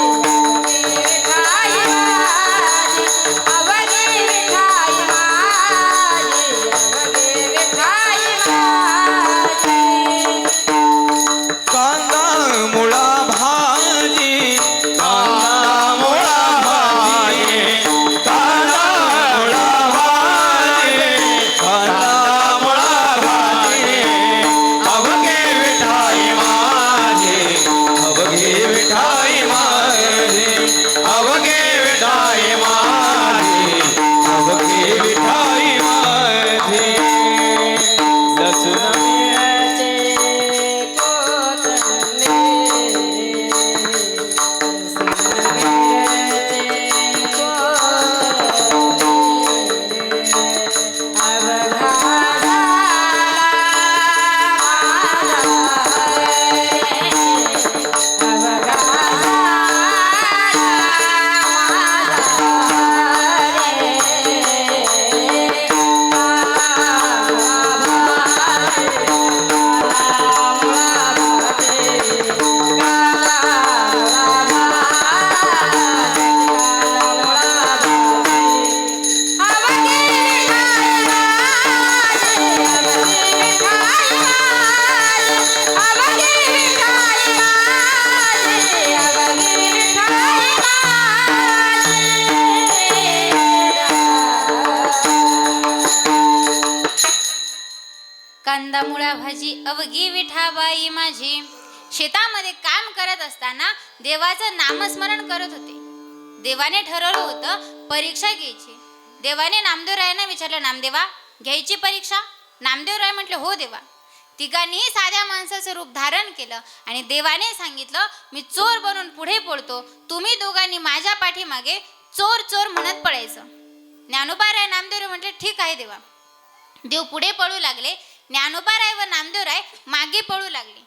मिठाई माझी, आवडी मिठाई माझी, आवडी मिठाई माझी. कांदा मुळा भाजी, कांदा मुळा भाजी अवघी विठाबाई माझी. शेतामध्ये काम करत असताना देवाचं नामस्मरण करत होते. देवाने ठरवलं होतं परीक्षा घ्यायची. देवाने नामदेवरायांना विचारलं, नामदेवा घ्यायची परीक्षा? नामदेवराय म्हटले, हो देवा. तिघांनीही साध्या माणसाचं रूप धारण केलं आणि देवाने सांगितलं, मी चोर बनून पुढे पळतो, तुम्ही दोघांनी माझ्या पाठीमागे चोर चोर म्हणत पळायचं. ज्ञानोबाराय नामदेवराय म्हटले, ठीक आहे देवा. देव पुढे पळू लागले. ज्ञानोबाराय व नामदेवराय मागे पळू लागले.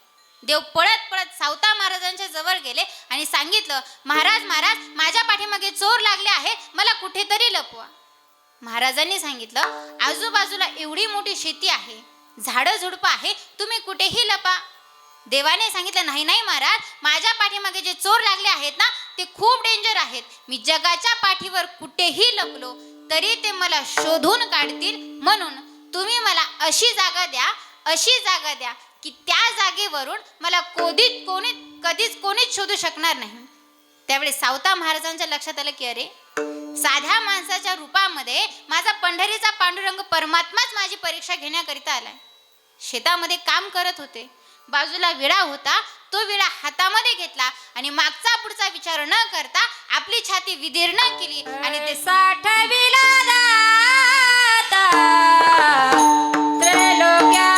देव पळत पळत सावता महाराजांच्या जवळ गेले आणि सांगितलं, महाराज महाराज माझ्या पाठीमागे चोर लागले आहेत, मला कुठेतरी लपवा. महाराजांनी सांगितलं, आजूबाजूला एवढी मोठी शेती आहे, झाडं झुडपं आहे, तुम्ही कुठेही लपा. देवाने सांगितलं, नाही नाही महाराज, माझ्या पाठीमागे जे चोर लागले आहेत ना ते खूप डेंजर आहेत. मी जगाच्या पाठीवर कुठेही लपलो तरी ते मला शोधून काढतील, म्हणून तुम्ही मला अशी जागा द्या की त्या जागेवरून मला कधीच कोणीच शोधू शकणार नाही. त्यावेळी सावता महाराजांच्या लक्षात आलं की अरे, साध्या माणसाच्या रूपामध्ये माझा पंढरीचा पांडुरंग परमात्माच माझी परीक्षा घेण्याकरिता आलाय. शेतामध्ये काम करत होते. बाजूला विडा होता. तो विडा हातामध्ये घेतला आणि मागचा पुढचा विचार न करता आपली छाती विदीर्ण केली आणि ते साठविला जाता त्रैलोक्यात.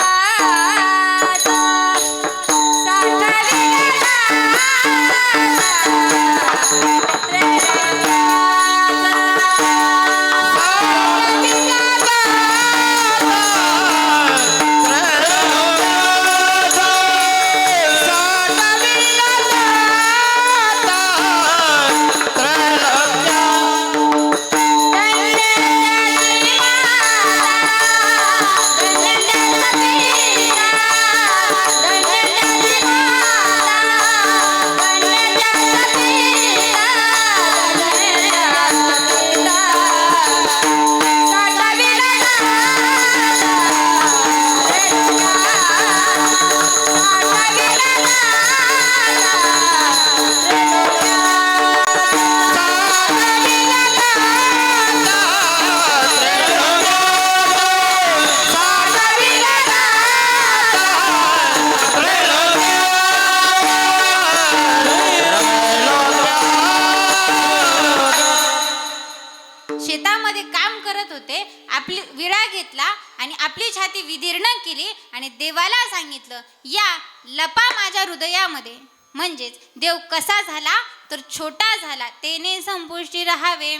साठविला जाता त्रैलोक्यात. शेतामध्ये काम करत होते. आपली विडा घेतला आणि आपली छाती विदीर्ण केली आणि देवाला सांगितलं, या लपा माझ्या हृदयामध्ये. म्हणजेच देव कसा झाला तर छोटा झाला, तेने संपुष्टी राहावे.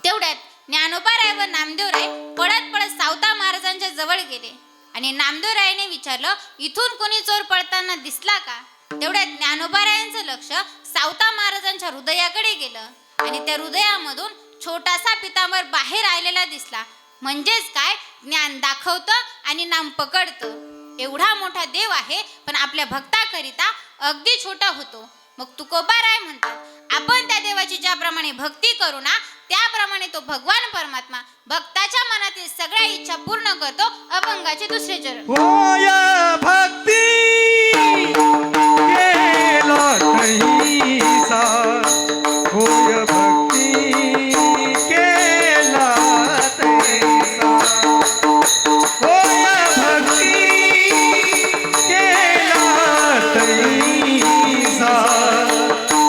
तेवढ्यात ज्ञानोबाराय व नामदेवराय पळत पळत सावता महाराजांच्या जवळ गेले आणि नामदेवरायाने विचारलं, इथून कोणी चोर पळताना दिसला का? तेवढ्यात ज्ञानोबारायांचं लक्ष सावता महाराजांच्या हृदयाकडे गेलं आणि त्या हृदयामधून छोटासा पितांबर बाहेर आलेला दिसला. म्हणजेच काय, ज्ञान दाखवतं आणि नाम पकडतं. एवढा मोठा देव आहे पण आपल्या भक्ताकरिता अगदी छोटा होतो. मग तुकोबाराय म्हणतात, आपण त्या देवाची ज्याप्रमाणे भक्ती करू ना त्याप्रमाणे तो भगवान परमात्मा भक्ताच्या मनातील सगळ्या इच्छा पूर्ण करतो. अभंगाचे दुसरे चरण. होय भक्ती केला तैसा, होय भक्ती केला तैसा, होय भक्ती केला तैसा,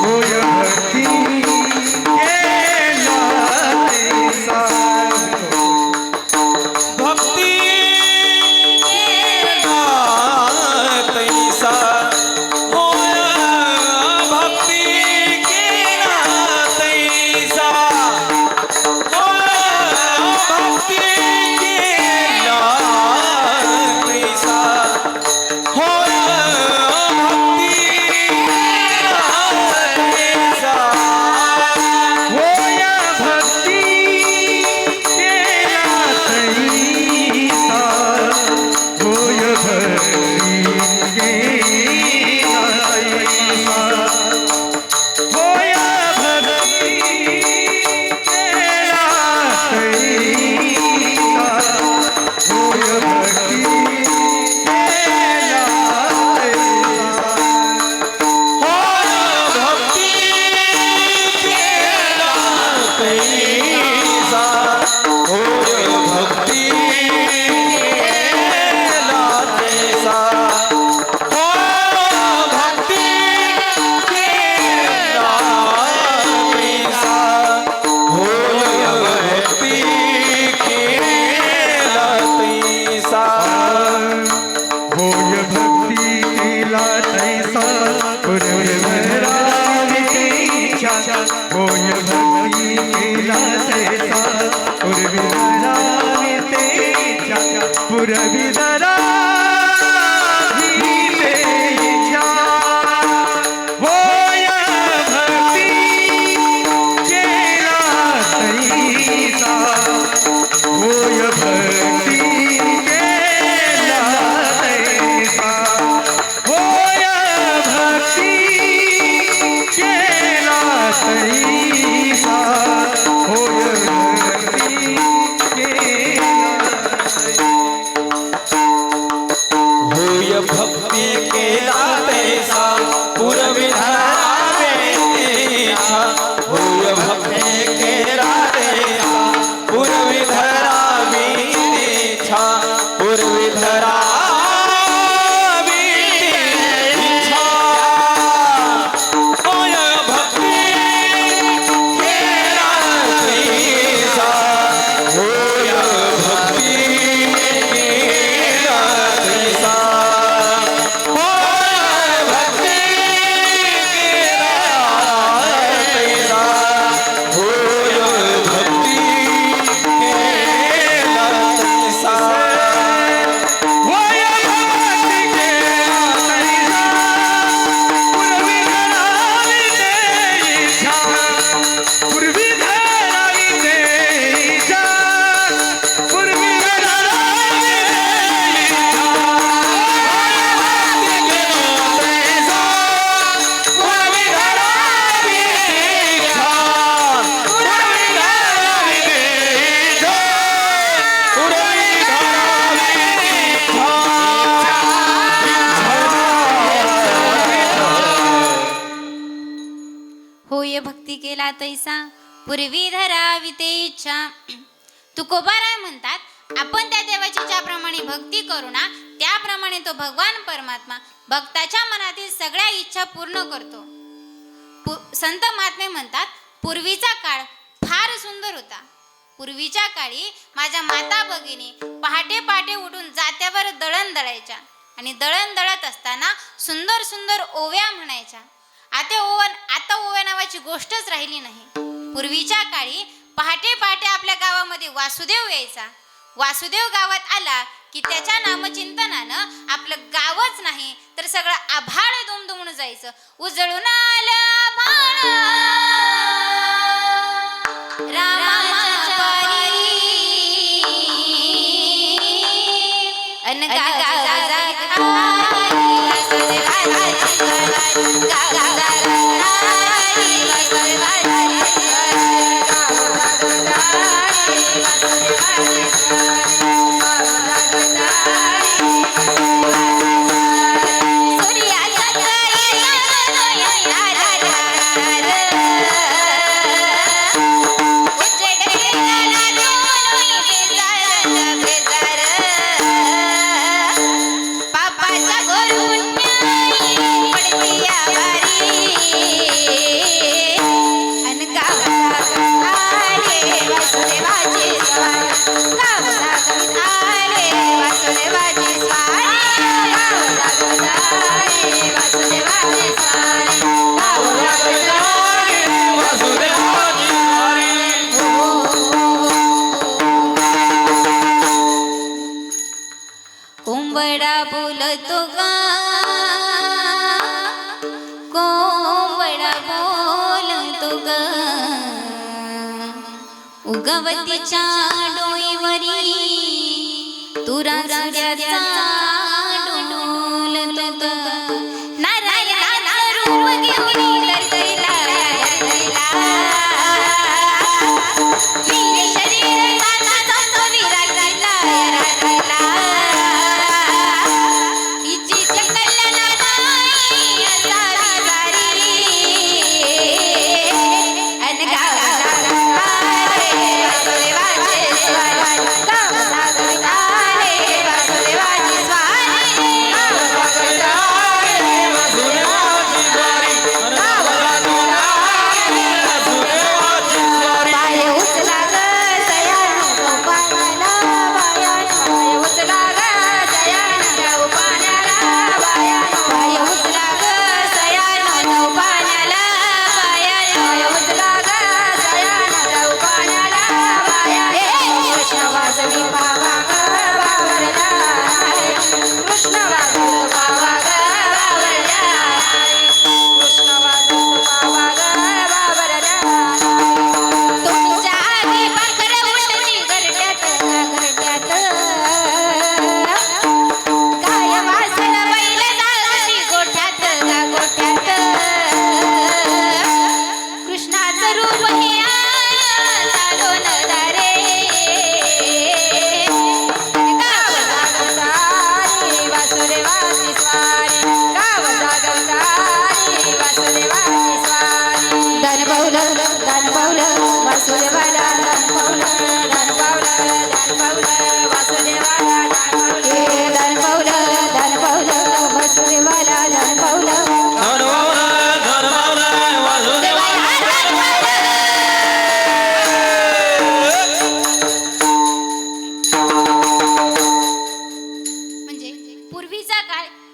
होय भक्ती केला तैसा. भक्ती केला केला तैसा पूर्वी धरावी ते इच्छा. तुकोबाराय म्हणतात आपण त्या देवाची ज्याप्रमाणे भक्ती करू ना त्याप्रमाणे तो भगवान परमात्मा भक्ताच्या मनातील सगळ्या इच्छा पूर्ण करतो. संत महात्मे म्हणतात पूर्वीचा काळ फार सुंदर होता. पूर्वीच्या काळी माझ्या माता भगिनी पहाटे पहाटे उठून जात्यावर दळण दळायच्या आणि दळण दळत असताना सुंदर सुंदर ओव्या म्हणायच्या. आता ओव्या नावाची गोष्टच राहिली नाही. पूर्वीच्या काळी पहाटे पहाटे आपल्या गावामध्ये वासुदेव यायचा. वासुदेव गावात आला की त्याच्या नामचिंतनानं आपलं गावच नाही तर सगळं आभाळ दुमदुमून जायचं. उजळून आलं आभाळ रामाच्या पारी अन कोंबडा बोलतो गा कोंबडा बोलतो गा उगवतीच्या डोईवरी तुरा सूर्याचा डोलतो गा नारायणाचं रूप घेऊन ललैला वीर शरीर नानाचा विरागिला रागिला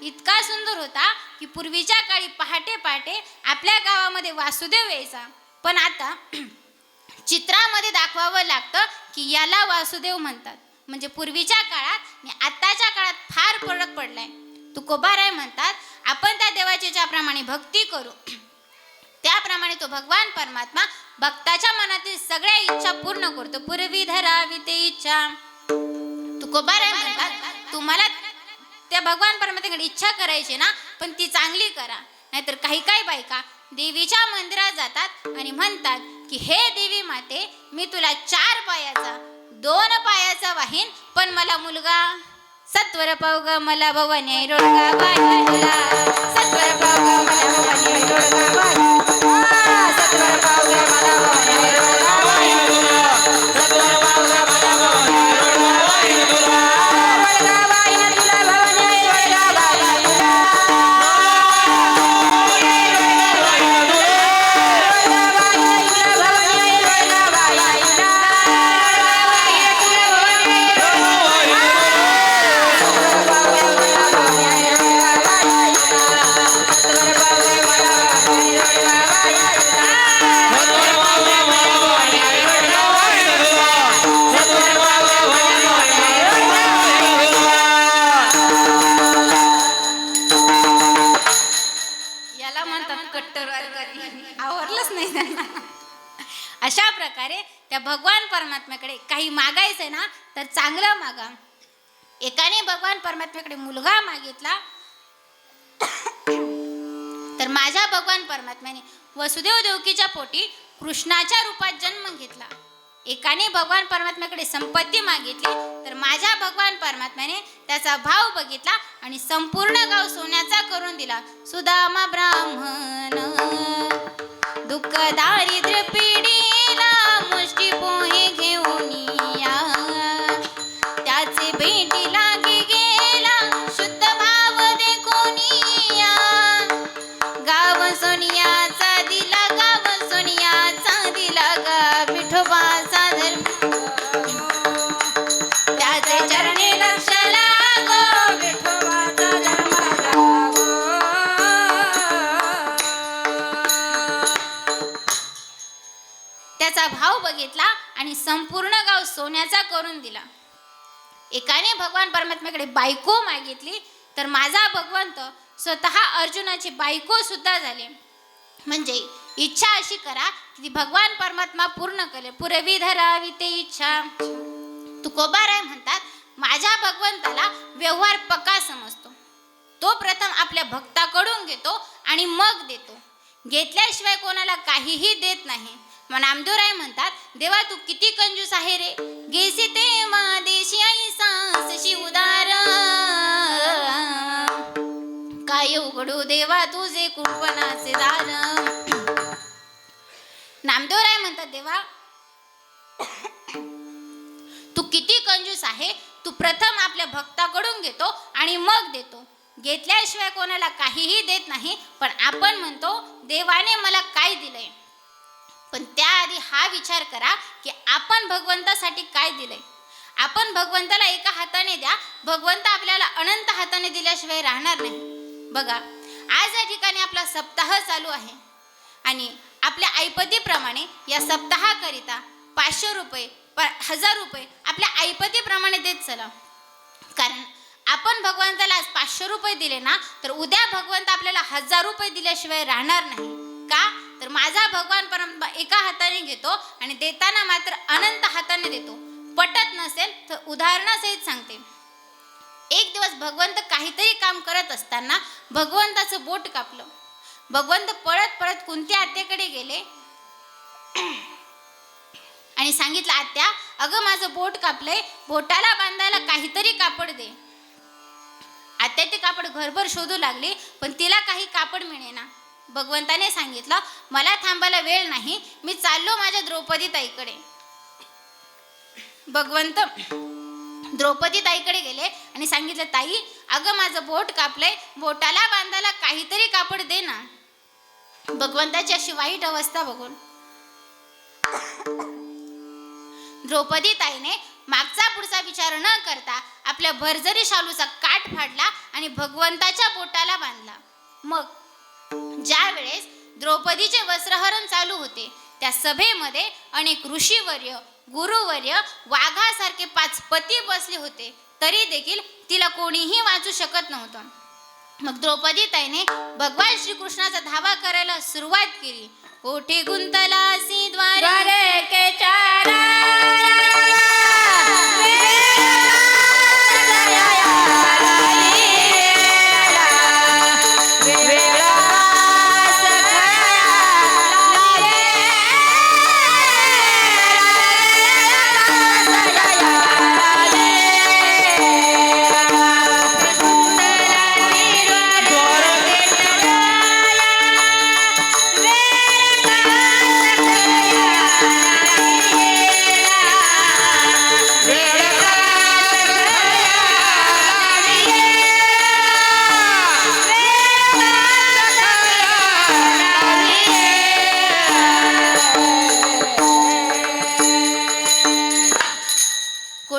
इतका सुंदर होता की पूर्वीच्या काळी पहाटे पहाटे आपल्या गावामध्ये वासुदेव यायचा. पण आता चित्रामध्ये दाखवावं लागतं की याला वासुदेव म्हणतात. म्हणजे पूर्वीच्या काळात आणि आत्ताच्या काळात फार फरक पडलाय. तुकोबाराय म्हणतात आपण त्या देवाची ज्याप्रमाणे भक्ती करू त्याप्रमाणे तो भगवान परमात्मा भक्ताच्या मनातील सगळ्या इच्छा पूर्ण करतो. पूर्वी धरावी ते इच्छा. तुकोबाराय म्हणतात तुम्हाला त्या भगवान परमात्म्याकडे इच्छा करायची ना पण ती चांगली करा. नाहीतर काही काही बायका देवीच्या मंदिरात जातात आणि म्हणतात की हे देवी माते मी तुला 4 पायाचा 2 पायाचा वाहीन पण मला मुलगा सत्वर पावग मला भवानी रोडगा बाई तुला सत्वर पावग मला भवानी रोडगा बाई याला म्हणतात कट्टरवादी. आवरलंच नाही त्यांना. अशा प्रकारे त्या भगवान परमात्म्याकडे काही मागायचंय ना तर चांगलं मागा. एकाने भगवान परमात्म्याकडे मुलगा मागितला तर माझ्या भगवान परमात्म्याने वसुदेव देवकीच्या पोटी कृष्णाच्या रूपात जन्म घेतला. एकाने भगवान परमात्म्याकडे संपत्ती मागितली तर माझ्या भगवान परमात्म्याने त्याचा भाव बघितला आणि संपूर्ण गाव सोन्याचा करून दिला. सुदामा ब्राह्मण दुःख दारिद्र्य पिढीला मुष्टी पोहे घेऊन या, त्याचे भेटी लागे गेला शुद्ध भाव देखून या. गाव सोनियाचा दिला, गाव सोनियाचा दिला गा विठोबाचा धर्म, त्याचे चरणी लक्ष लागो विठोबाचा धर्म लागो. त्याचा भाव बघितला आणि संपूर्ण गाव सोन्याचा करून दिला. एकाने भगवान परमात्म्याकडे बायको मागितली तर माझा भगवंत स्वतः अर्जुनाची बायको सुद्धा झाले. म्हणजे इच्छा अशी करा की ती भगवान परमात्मा पूर्ण करेल. पुरवी धरावी ते इच्छा. तुकोबाराय म्हणतात माझ्या भगवंताला व्यवहार पक्का समजतो. तो प्रथम आपल्या भक्ताकडून घेतो आणि मग देतो. घेतल्याशिवाय कोणाला काहीही देत नाही. मग नामदेवराय म्हणतात देवा तू किती कंजूस आहे रे, गेसी तेव्हा देशी आई सासशी उदार, काय उघडू देवा तुझे कुंपणाचे दार. नामदेवराय म्हणतात देवा तू किती कंजूस आहे, तू प्रथम आपल्या भक्ताकडून घेतो आणि मग देतो. घेतल्याशिवाय कोणाला काहीही देत नाही. पण आपण म्हणतो देवाने मला काय दिलंय. पण त्याआधी हा विचार करा की आपण भगवंतासाठी काय दिलंय. आपण भगवंताला एका हाताने द्या, भगवंत आपल्याला अनंत हाताने दिल्याशिवाय राहणार नाही. बघा आज या ठिकाणी आपला सप्ताह चालू आहे आणि आपल्या ऐपतीप्रमाणे या सप्ताहाकरिता 500 रुपये 1000 रुपये आपल्या ऐपतीप्रमाणे देत चला. कारण आपण भगवंताला आज 500 रुपये दिले ना तर उद्या भगवंत आपल्याला 1000 रुपये दिल्याशिवाय राहणार नाही. का तर माझा भगवान परमात्मा एका हाताने घेतो आणि देताना मात्र अनंत हाताने देतो. पटत नसेल तर उदाहरणासहित सांगते. एक दिवस भगवंत काहीतरी काम करत असताना भगवंताचं बोट कापलं. भगवंत पळत पळत कुंती आत्याकडे गेले आणि सांगितलं आत्या अगं माझं बोट कापलंय, बोटाला बांधायला काहीतरी कापड दे. आत्या ते कापड घरभर शोधू लागली पण तिला काही कापड मिळेना. भगवंताने सांगितलं मला थांबायला वेळ नाही, मी चाललो माझ्या द्रौपदी ताईकडे. भगवंत द्रौपदी ताईकडे गेले आणि सांगितलं ताई अगं माझं बोट कापलंय, बोटाला बांधायला काहीतरी कापड दे ना. भगवंताची अशी वाईट अवस्था बघून द्रौपदी ताईने मागचा पुढचा विचार न करता आपल्या भरजरी शालूचा काठ फाडला आणि भगवंताच्या बोटाला बांधला. मग ज्या वेळेस द्रौपदीचे वस्त्रहरण चालू होते त्या सभेमध्ये अनेक ऋषीवर्य गुरुवर्य वाघासारखे 5 पती बसले होते. तरी देखील तिला कोणीही वाचू शकत नव्हतं. मग द्रौपदी ताईने भगवान श्रीकृष्णाचा धावा करायला सुरुवात केली. कोठे गुंतलासी द्वारे के चारा द्वार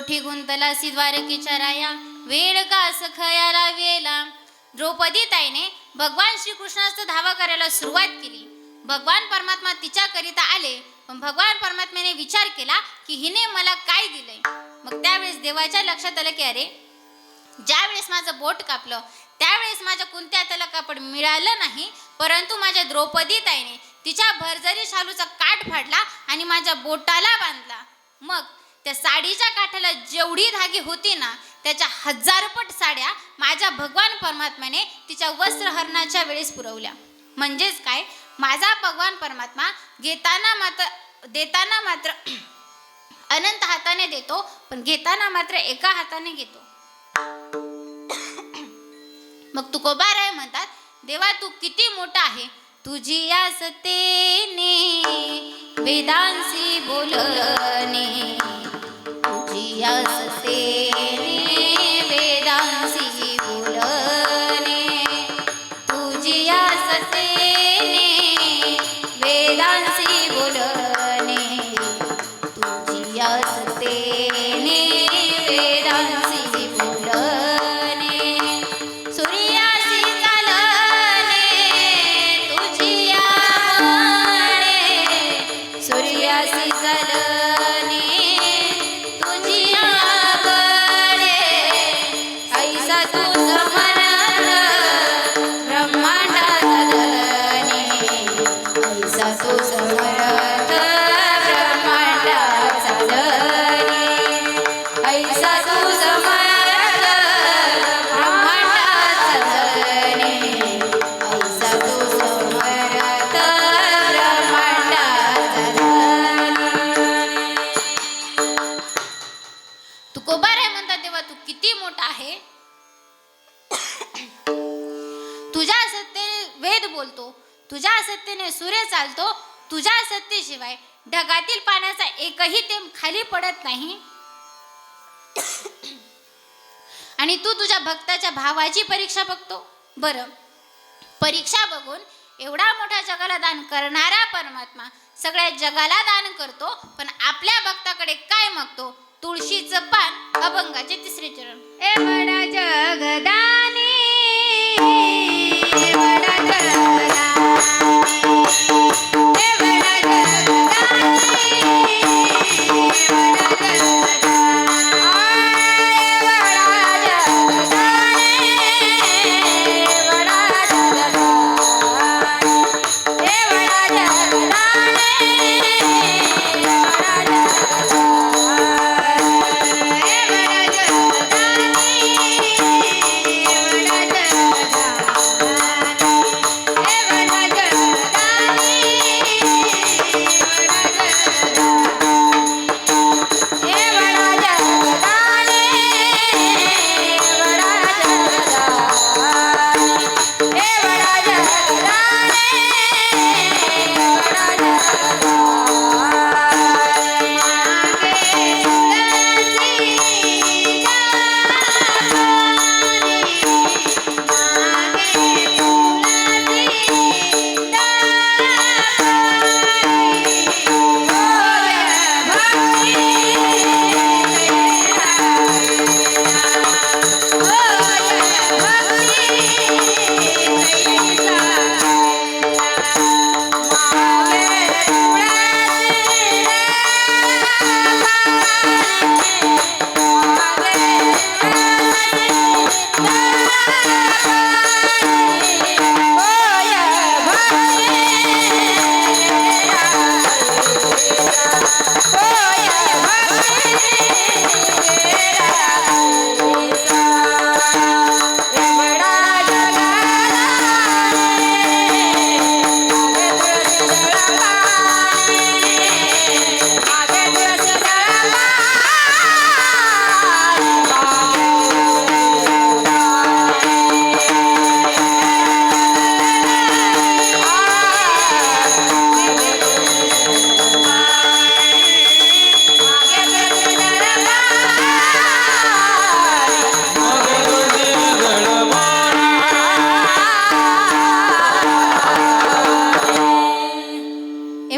कोठी गुंतलासी द्वारकेच्या राया, वेळ कास खयाला वेला. द्रौपदी ताईने भगवान श्रीकृष्णाचा धावा करायला सुरुवात केली. भगवान परमात्मा तिच्याकरिता आले, पण भगवान परमात्म्याने विचार केला की हिने मला काय दिलंय. मग त्यावेळेस देवाच्या लक्षात आलं की अरे, ज्या वेळेस माझं बोट कापलं त्यावेळेस माझ्या कोणत्या हाताला कापड मिळालं नाही, परंतु माझ्या द्रौपदी ताईने तिच्या भरजरी शालूचा काठ फाडला आणि माझ्या बोटाला बांधला. मग त्या साडीच्या काठाला जेवढी धागे होती ना, त्याच्या 1000 पट साड्या माझ्या भगवान परमात्म्याने तिच्या वस्त्रहरणाच्या वेळेस पुरवल्या. म्हणजेच काय, माझा भगवान परमात्मा देताना मात्र अनंत हाताने देतो, पण घेताना मात्र एका हाताने घेतो. मग तुकोबाराय म्हणतात, देवा तू किती मोठा आहे, तुझी या सतेने वेदांसी बोलणे, तुझी या सतेने वेदांसी बोलणे, तुझी या सतेने वेदांसी बोलणे, तुझी या सतेने वेदांसी बोलणे, सूर्यासी चालणे तुझी या बळे, सूर्यासी चालणे तुझी या बळे, ऐसा तू समर्थ ब्रह्मांडाचा धनी, ऐसा तू समर्थ ब्रह्मांडाचा धनी, ऐसा तू समर्थ ब्रह्मांडाचा धनी, ऐसा तू समर्थ ब्रह्मांडाचा धनी. तुकोबाराय म्हणतात, देवा तू किती मोठा आहे, तुझ्या सत्तेने वेद बोलतो, तुझ्या सत्तेने सूर्य चालतो, तुझ्या सत्तेशिवाय ढगातील पाण्याचा एकही थेंब खाली पडत नाही. आणि तू तुझ्या भक्ताच्या भावाची परीक्षा बघतो. बरं, परीक्षा बघून एवढा मोठ्या जगाला दान करणारा परमात्मा सगळ्या जगाला दान करतो, पण आपल्या भक्ताकडे काय मागतो? तुळशीचं पान, अभंगाचे 3रे चरण. ए बडा जगदानी, ए बडा जगदानी, ए बडा जगदानी, ए बडा जगदानी, आय बडा जगदानी, ए बडा जगदानी, ए बडा जगदानी, ए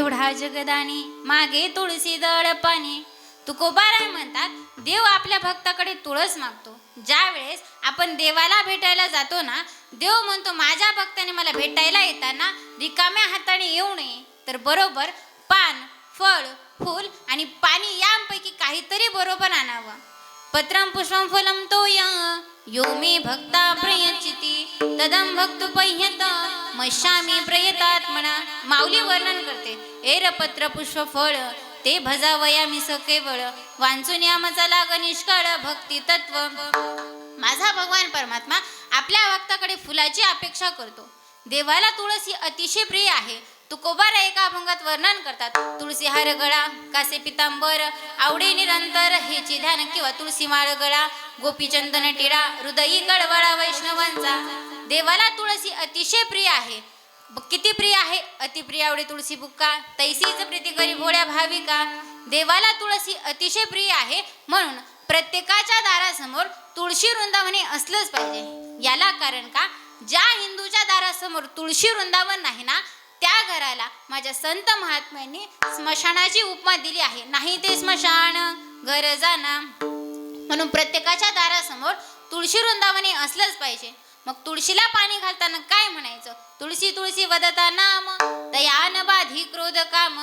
बडा जगदानी मागे तुळशी दळ पाणी, तुकोबाराय म्हणतात, देव आपल्या भक्ताकडे तुळस मागतो. ज्या वेळेस आपण देवाला भेटायला जातो ना, देव म्हणतो माझ्या भक्ताने मला भेटायला येताना रिकाम्या हाताने येऊ नये, तर बरोबर पान, फळ, फूल आणि पाणी यांपैकी काहीतरी बरोबर आणावं. पत्रं पुष्पं फलं तोय यो मे भक्ता प्रयच्चिती तदं भक्तो पह्यत मश्यामी प्रयतात्मना. माऊली वर्णन करते, एर पत्र पुष्प फळ ते भजावयामी स केवळ वांचून यामचा लाग निष्काळ भक्ती तत्व. माझा भगवान परमात्मा आपल्या भक्ताकडे फुलाची अपेक्षा करतो. देवाला तुळस ही अतिशय प्रिय आहे. तुकोबारा एका अभंगात वर्णन करतात, तुळसी हार गळा कासे पितांबर आवडे निरंतर हेची ध्यान किंवा तुळसी माळ गळा गोपीचंदन टिळा हृदयी कळवळा वैष्णवांचा. देवाला तुळसी अतिशय प्रिय आहे. किती प्रिय आहे? अतिप्रिय आवडे तुळसी बुक्का तैसीच प्रीती करी भोळ्या भाविका. देवाला तुळसी अतिशय प्रिय आहे, म्हणून प्रत्येकाच्या दारासमोर तुळशी वृंदावने असलंच पाहिजे. याला कारण का? ज्या हिंदूच्या दारासमोर तुळशी वृंदावन नाही ना, त्या घराला माझ्या संत महात्म्यांनी स्मशानाची उपमा दिली आहे. नाही ते स्मशान घर जाना. म्हणून प्रत्येकाच्या दारासमोर तुळशी वृंदावने असलंच पाहिजे. मग तुळशीला पाणी घालताना काय म्हणायचं? तुळशी तुळशी वदता नाम तयान बाधी क्रोध काम.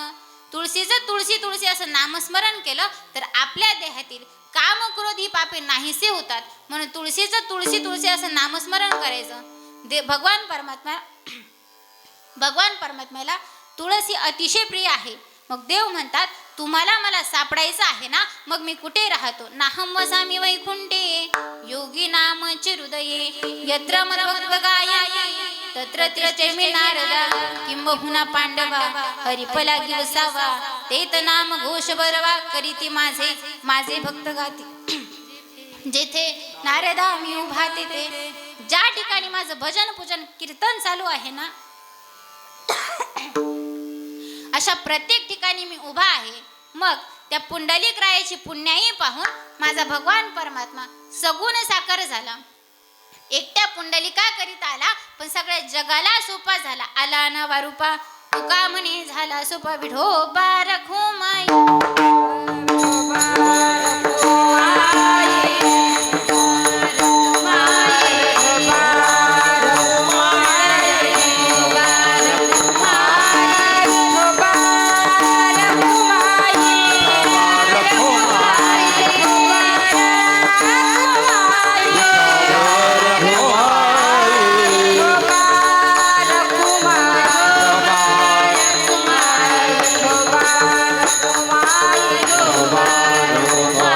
तुळशीचं तुळशी तुळशी असं नामस्मरण केलं तर आपल्या देहातील काम क्रोध ही पापे नाहीसे होतात. म्हणून तुळशीचं तुळशी तुळशी असं नामस्मरण करायचं. भगवान परमात्म्याला तुळस ही अतिशय प्रिय आहे. मग देव म्हणतात, तुम्हाला मला सापडायचं आहे ना, मग मी कुठे राहतो? नाहम वसामी वैकुंठे योगी नामचे हृदये यत्र मद्भक्त गायते तत्र त्र्यचैमे नारदा किंबहुना पांडवा हरिपलागी वसावा तेत नाम घोष बरवा करीती माझे भक्त गाते. जेथे नारदा मी उभा तेथे, ज्या ठिकाणी माझं भजन पूजन कीर्तन चालू आहे ना, अशा प्रत्येक ठिकाणी मी उभा आहे. मग त्या पुंडलिक रायाची पुण्याई पाहून माझा भगवान परमात्मा सगुण साकार झाला. एकट्या पुंडलिका करीत आला, पण सगळ्या जगाला सोपा झाला. आला ना वारूपा तुका म्हणे झाला सोपा विठोबा रखुमाई. Bye.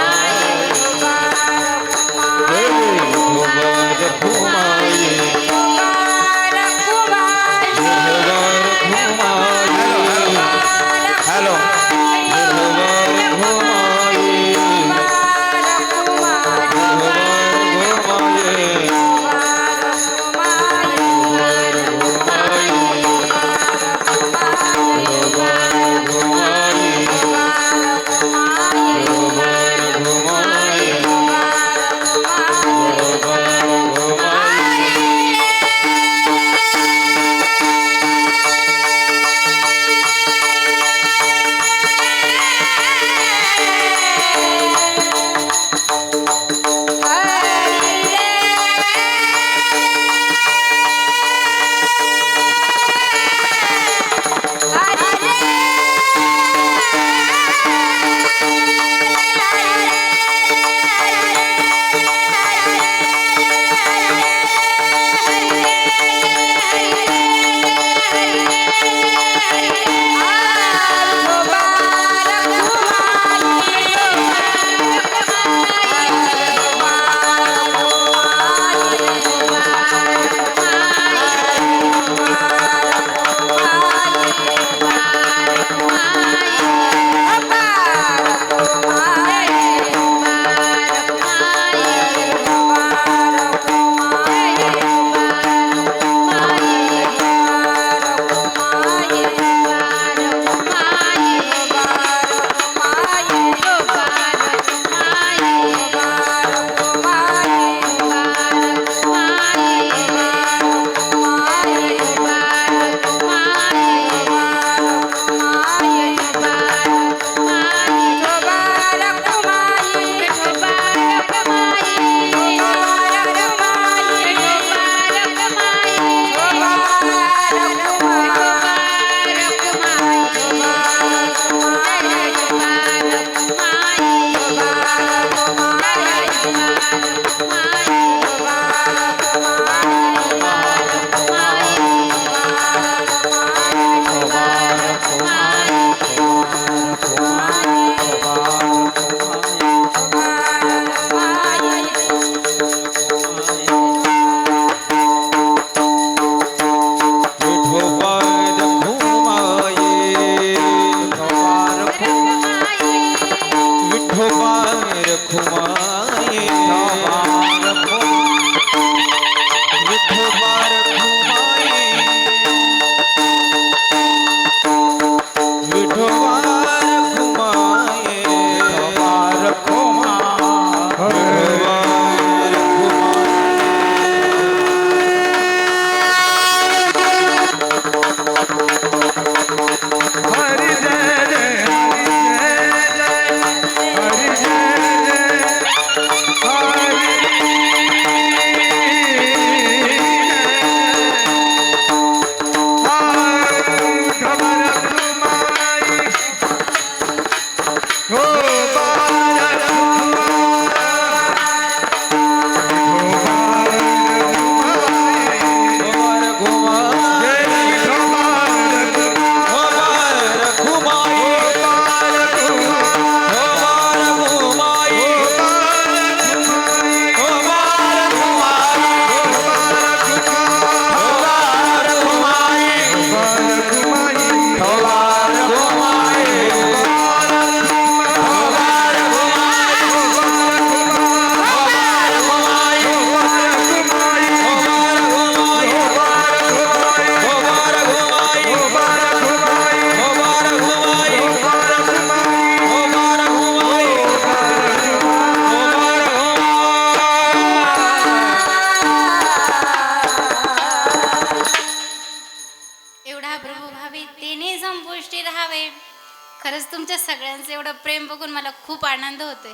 खरंच तुमच्या सगळ्यांचं एवढं प्रेम बघून मला खूप आनंद होतोय.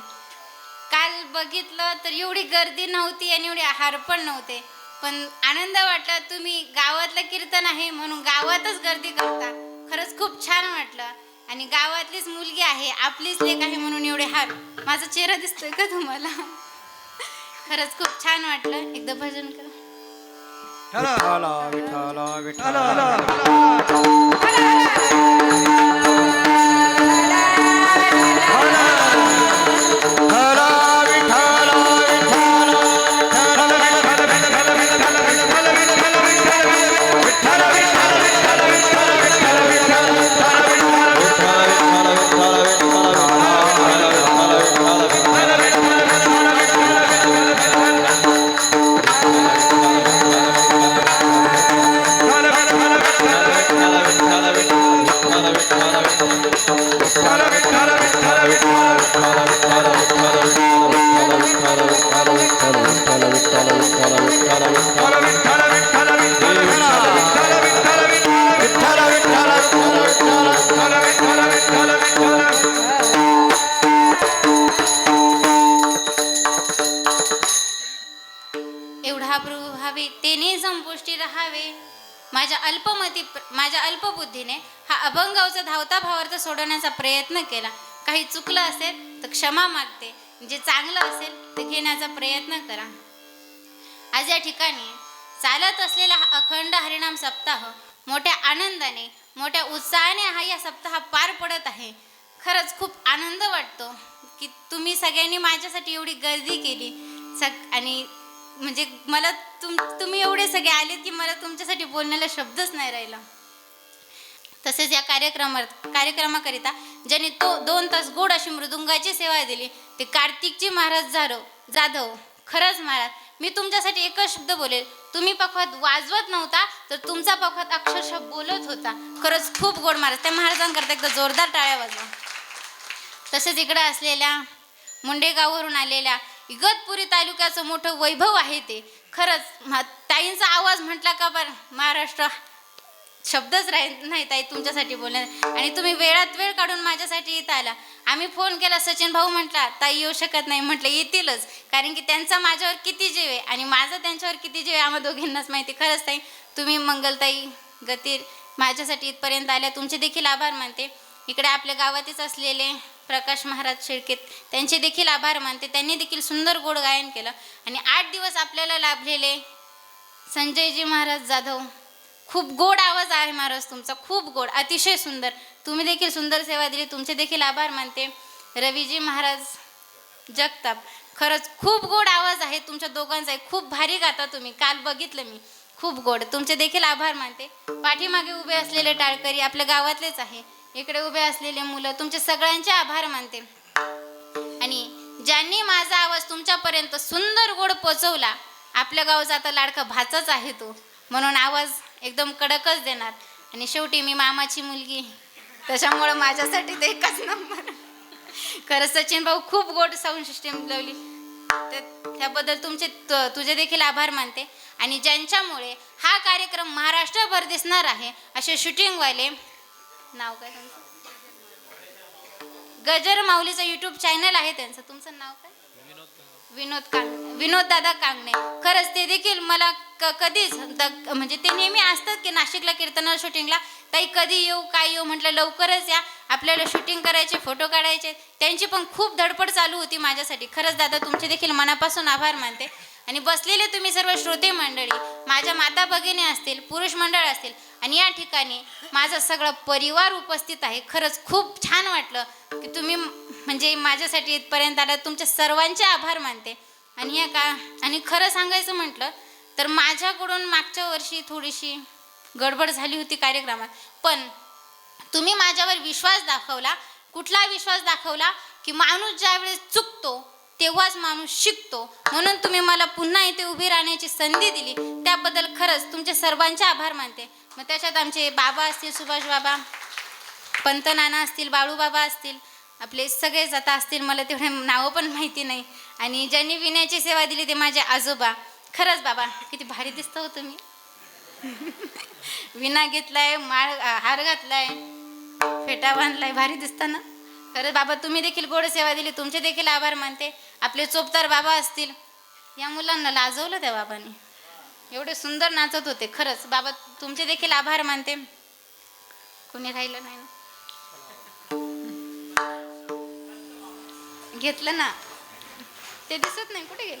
काल बघितलं तर एवढी गर्दी नव्हती आणि एवढे आहार पण नव्हते, पण आनंद वाटला. तुम्ही गावातलं कीर्तन आहे म्हणून गावातच गर्दी करता. खरंच खूप छान वाटलं. आणि गावातलीच मुलगी आहे, आपलीच लेक आहे म्हणून एवढे हार. माझा चेहरा दिसतोय का तुम्हाला? खरंच खूप छान वाटलं. एकदा भजन करा. विठ्ठला विठ्ठला एवढा प्रभू व्हावे तेने संपुष्टी राहावे. माझ्या अल्पबुद्धीने हा अभंगावचा धावता भावार्थ सोडवण्याचा प्रयत्न केला. काही चुकलं असेल तर क्षमा मागते. जे चांगलं असेल ते घेण्याचा प्रयत्न करा. आज या ठिकाणी चालत असलेला हा अखंड हरिनाम सप्ताह मोठ्या आनंदाने मोठ्या उत्साहाने हा या सप्ताह पार पडत आहे. खरंच खूप आनंद वाटतो की तुम्ही सगळ्यांनी माझ्यासाठी एवढी गर्दी केली. आणि म्हणजे मला तुम्ही एवढे सगळे आलेत की मला तुमच्यासाठी बोलण्याला शब्दच नाही राहिला. तसेच या कार्यक्रमाकरिता ज्यांनी 2 तास गोड अशी मृदुंगाची सेवा दिली ते कार्तिकजी महाराज जाधव. खरंच महाराज, मी तुमच्यासाठी एकच शब्द बोलेल. तुम्ही पखवात वाजवत नव्हता तर तुमचा पखवात अक्षरशः बोलत होता. खरंच खूप गोड महाराज. त्या महाराजांकरता एकदा जोरदार टाळ्या वाजवा. तसेच इकडे असलेल्या मुंडेगाववरून आलेल्या इगतपुरी तालुक्याचं मोठं वैभव आहे ते. खरंच ताईंचा आवाज म्हटला का बरं महाराष्ट्र शब्दच नाही ताई तुमच्यासाठी बोलण्यात. आणि तुम्ही वेळात वेळ काढून माझ्यासाठी इथं आला. आम्ही फोन केला, सचिन भाऊ म्हटला ताई येऊ शकत नाही. म्हटलं येतीलच, कारण की त्यांचा माझ्यावर किती जीव आहे आणि माझा त्यांच्यावर किती जीव आहे आम्हा दोघींनाच माहिती. खरंच ताई तुम्ही मंगलताई गतीर माझ्यासाठी इथपर्यंत आल्या, तुमचे देखील आभार मानते. इकडे आपल्या गावातच असलेले प्रकाश महाराज शेळकेत त्यांचे देखील आभार मानते. त्यांनी देखील सुंदर गोड गायन केलं. आणि 8 दिवस आपल्याला लाभलेले संजयजी महाराज जाधव, खूप गोड आवाज आहे महाराज तुमचा, खूप गोड, अतिशय सुंदर. तुम्ही देखील सुंदर सेवा दिली, तुमचे देखील आभार मानते. रवीजी महाराज जगताप, खरंच खूप गोड आवाज आहे तुमच्या दोघांचा, खूप भारी गाता तुम्ही. काल बघितलं मी, खूप गोड. तुमचे देखील आभार मानते. पाठीमागे उभे असलेले टाळकरी आपल्या गावातलेच आहे. इकडे उभे असलेले मुलं, तुमचे सगळ्यांचे आभार मानते. आणि ज्यांनी माझा आवाज तुमच्यापर्यंत सुंदर गोड पोचवला, आपल्या गावचा आता लाडका भाचाच आहे तो, म्हणून आवाज एकदम कडकच देणार. आणि शेवटी मी मामाची मुलगी, त्याच्यामुळं माझ्यासाठी ते एकच नंबर. खरंच सचिन भाऊ खूप गोड साऊंड सिस्टीम लावली, त्याबद्दल तुझे देखील आभार मानते. आणि ज्यांच्यामुळे हा कार्यक्रम महाराष्ट्रभर दिसणार आहे असे शूटिंगवाले, नाव काय त्यांचं, गजर माऊलीचं यूट्यूब चॅनल आहे त्यांचं, तुमचं नाव काय? विनोद दादा कांगणे. खरंच ते देखील मला कधीच म्हणजे ते नेहमी असतात की नाशिकला कीर्तनाला शूटिंगला, ताई कधी येऊ काय येऊ, म्हटलं लवकरच या, आपल्याला शूटिंग करायचे, फोटो काढायचे. त्यांची पण खूप धडपड चालू होती माझ्यासाठी. खरंच दादा तुमचे देखील मनापासून आभार मानते. आणि बसलेले तुम्ही सर्व श्रोते मंडळी, माझ्या माता भगिनी असतील, पुरुष मंडळ असतील, आणि या ठिकाणी माझा सगळा परिवार उपस्थित आहे. खरंच खूप छान वाटलं की तुम्ही म्हणजे माझ्यासाठी इथपर्यंत आला. तुमच्या सर्वांचे आभार मानते. आणि खरं सांगायचं म्हटलं तर माझ्याकडून मागच्या वर्षी थोडीशी गडबड झाली होती कार्यक्रमात, पण तुम्ही माझ्यावर विश्वास दाखवला. कुठला विश्वास दाखवला की माणूस ज्यावेळेस चुकतो तेव्हाच माणूस शिकतो, म्हणून तुम्ही मला पुन्हा इथे उभी राहण्याची संधी दिली. त्याबद्दल खरंच तुमचे सर्वांचे आभार मानते. मग त्याच्यात आमचे बाबा असतील, सुभाष बाबा, पंत नाना असतील, बाळू बाबा असतील, आपले सगळे जाता असतील, मला तेवढे नावं पण माहिती नाही. आणि ज्यांनी विण्याची सेवा दिली ते माझे आजोबा. खरंच बाबा किती भारी दिसतं हो तुम्ही. विणा घेतलाय, हार घातलाय, फेटा बांधलाय, भारी दिसताना. खरंच बाबा तुम्ही देखील गोड सेवा दिली, तुमचे देखील आभार मानते. आपले चोपदार बाबा असतील, या मुलांना लाजवलं त्या बाबांनी, एवढे सुंदर नाचत होते. खरंच बाबा तुमचे देखील आभार मानते. कोणी राहिलं नाही ना, घेतलं ना, ते दिसत नाही, कुठे गेले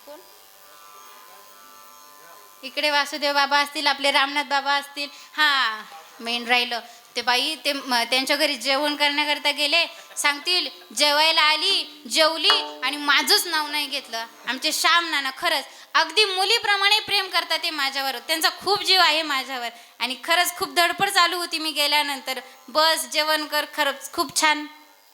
कोण? इकडे वासुदेव बाबा असतील, आपले रामनाथ बाबा असतील. हा मेन राहिलं ते बाई, ते त्यांच्या घरी जेवण करण्याकरता गेले, सांगतील जेवायला आली, जेवली आणि माझंच नाव नाही घेतलं. आमचे श्याम नाना खरंच अगदी मुलीप्रमाणे प्रेम करतात ते माझ्यावर, त्यांचा खूप जीव आहे माझ्यावर. आणि खरंच खूप धडपड चालू होती मी गेल्यानंतर, बस जेवण कर. खरंच खूप छान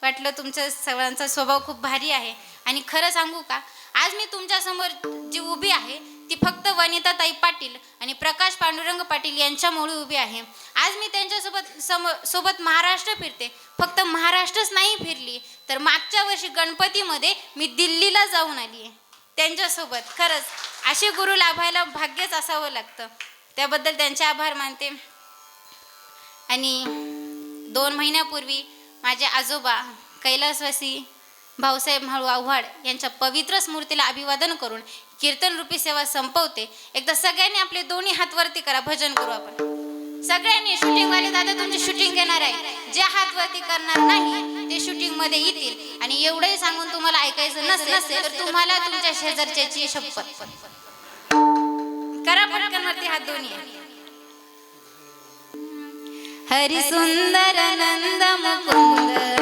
वाटलं, तुमच्या सगळ्यांचा स्वभाव खूप भारी आहे. आणि खरं सांगू का, आज मी तुमच्यासमोर जी उभी आहे ती फक्त वनिताताई पाटील आणि प्रकाश पांडुरंग पाटील यांच्यामुळे उभी आहे. आज मी त्यांच्यासोबत महाराष्ट्र फिरते. फक्त महाराष्ट्रच नाही फिरली, तर मागच्या वर्षी गणपतीमध्ये मी दिल्लीला जाऊन आली आहे त्यांच्यासोबत. खरंच असे गुरु लाभायला भाग्यच असावं लागतं, त्याबद्दल त्यांचे आभार मानते. आणि 2 महिन्यापूर्वी माझे आजोबा कैलासवासी भाऊसाहेब म्हाळू आव्हाड यांच्या पवित्र स्मृतीला अभिवादन करून कीर्तन रूपी सेवा संपवते. एकदा सगळ्यांनी आपले दोन्ही हात वरती करा, भजन करू आपण सगळ्यांनी. शूटिंगवाले दादा तुमची शूटिंग घेणार आहे, जे हात वरती करणार नाही ते शूटिंग मध्ये येतील. आणि एवढंही सांगून तुम्हाला ऐकायचं नसेल तर तुम्हाला तुमच्या शेजारच्याची शपथ करा, पटकन वरती हात दोन्ही. हरी सुंदर नंद मुकुंद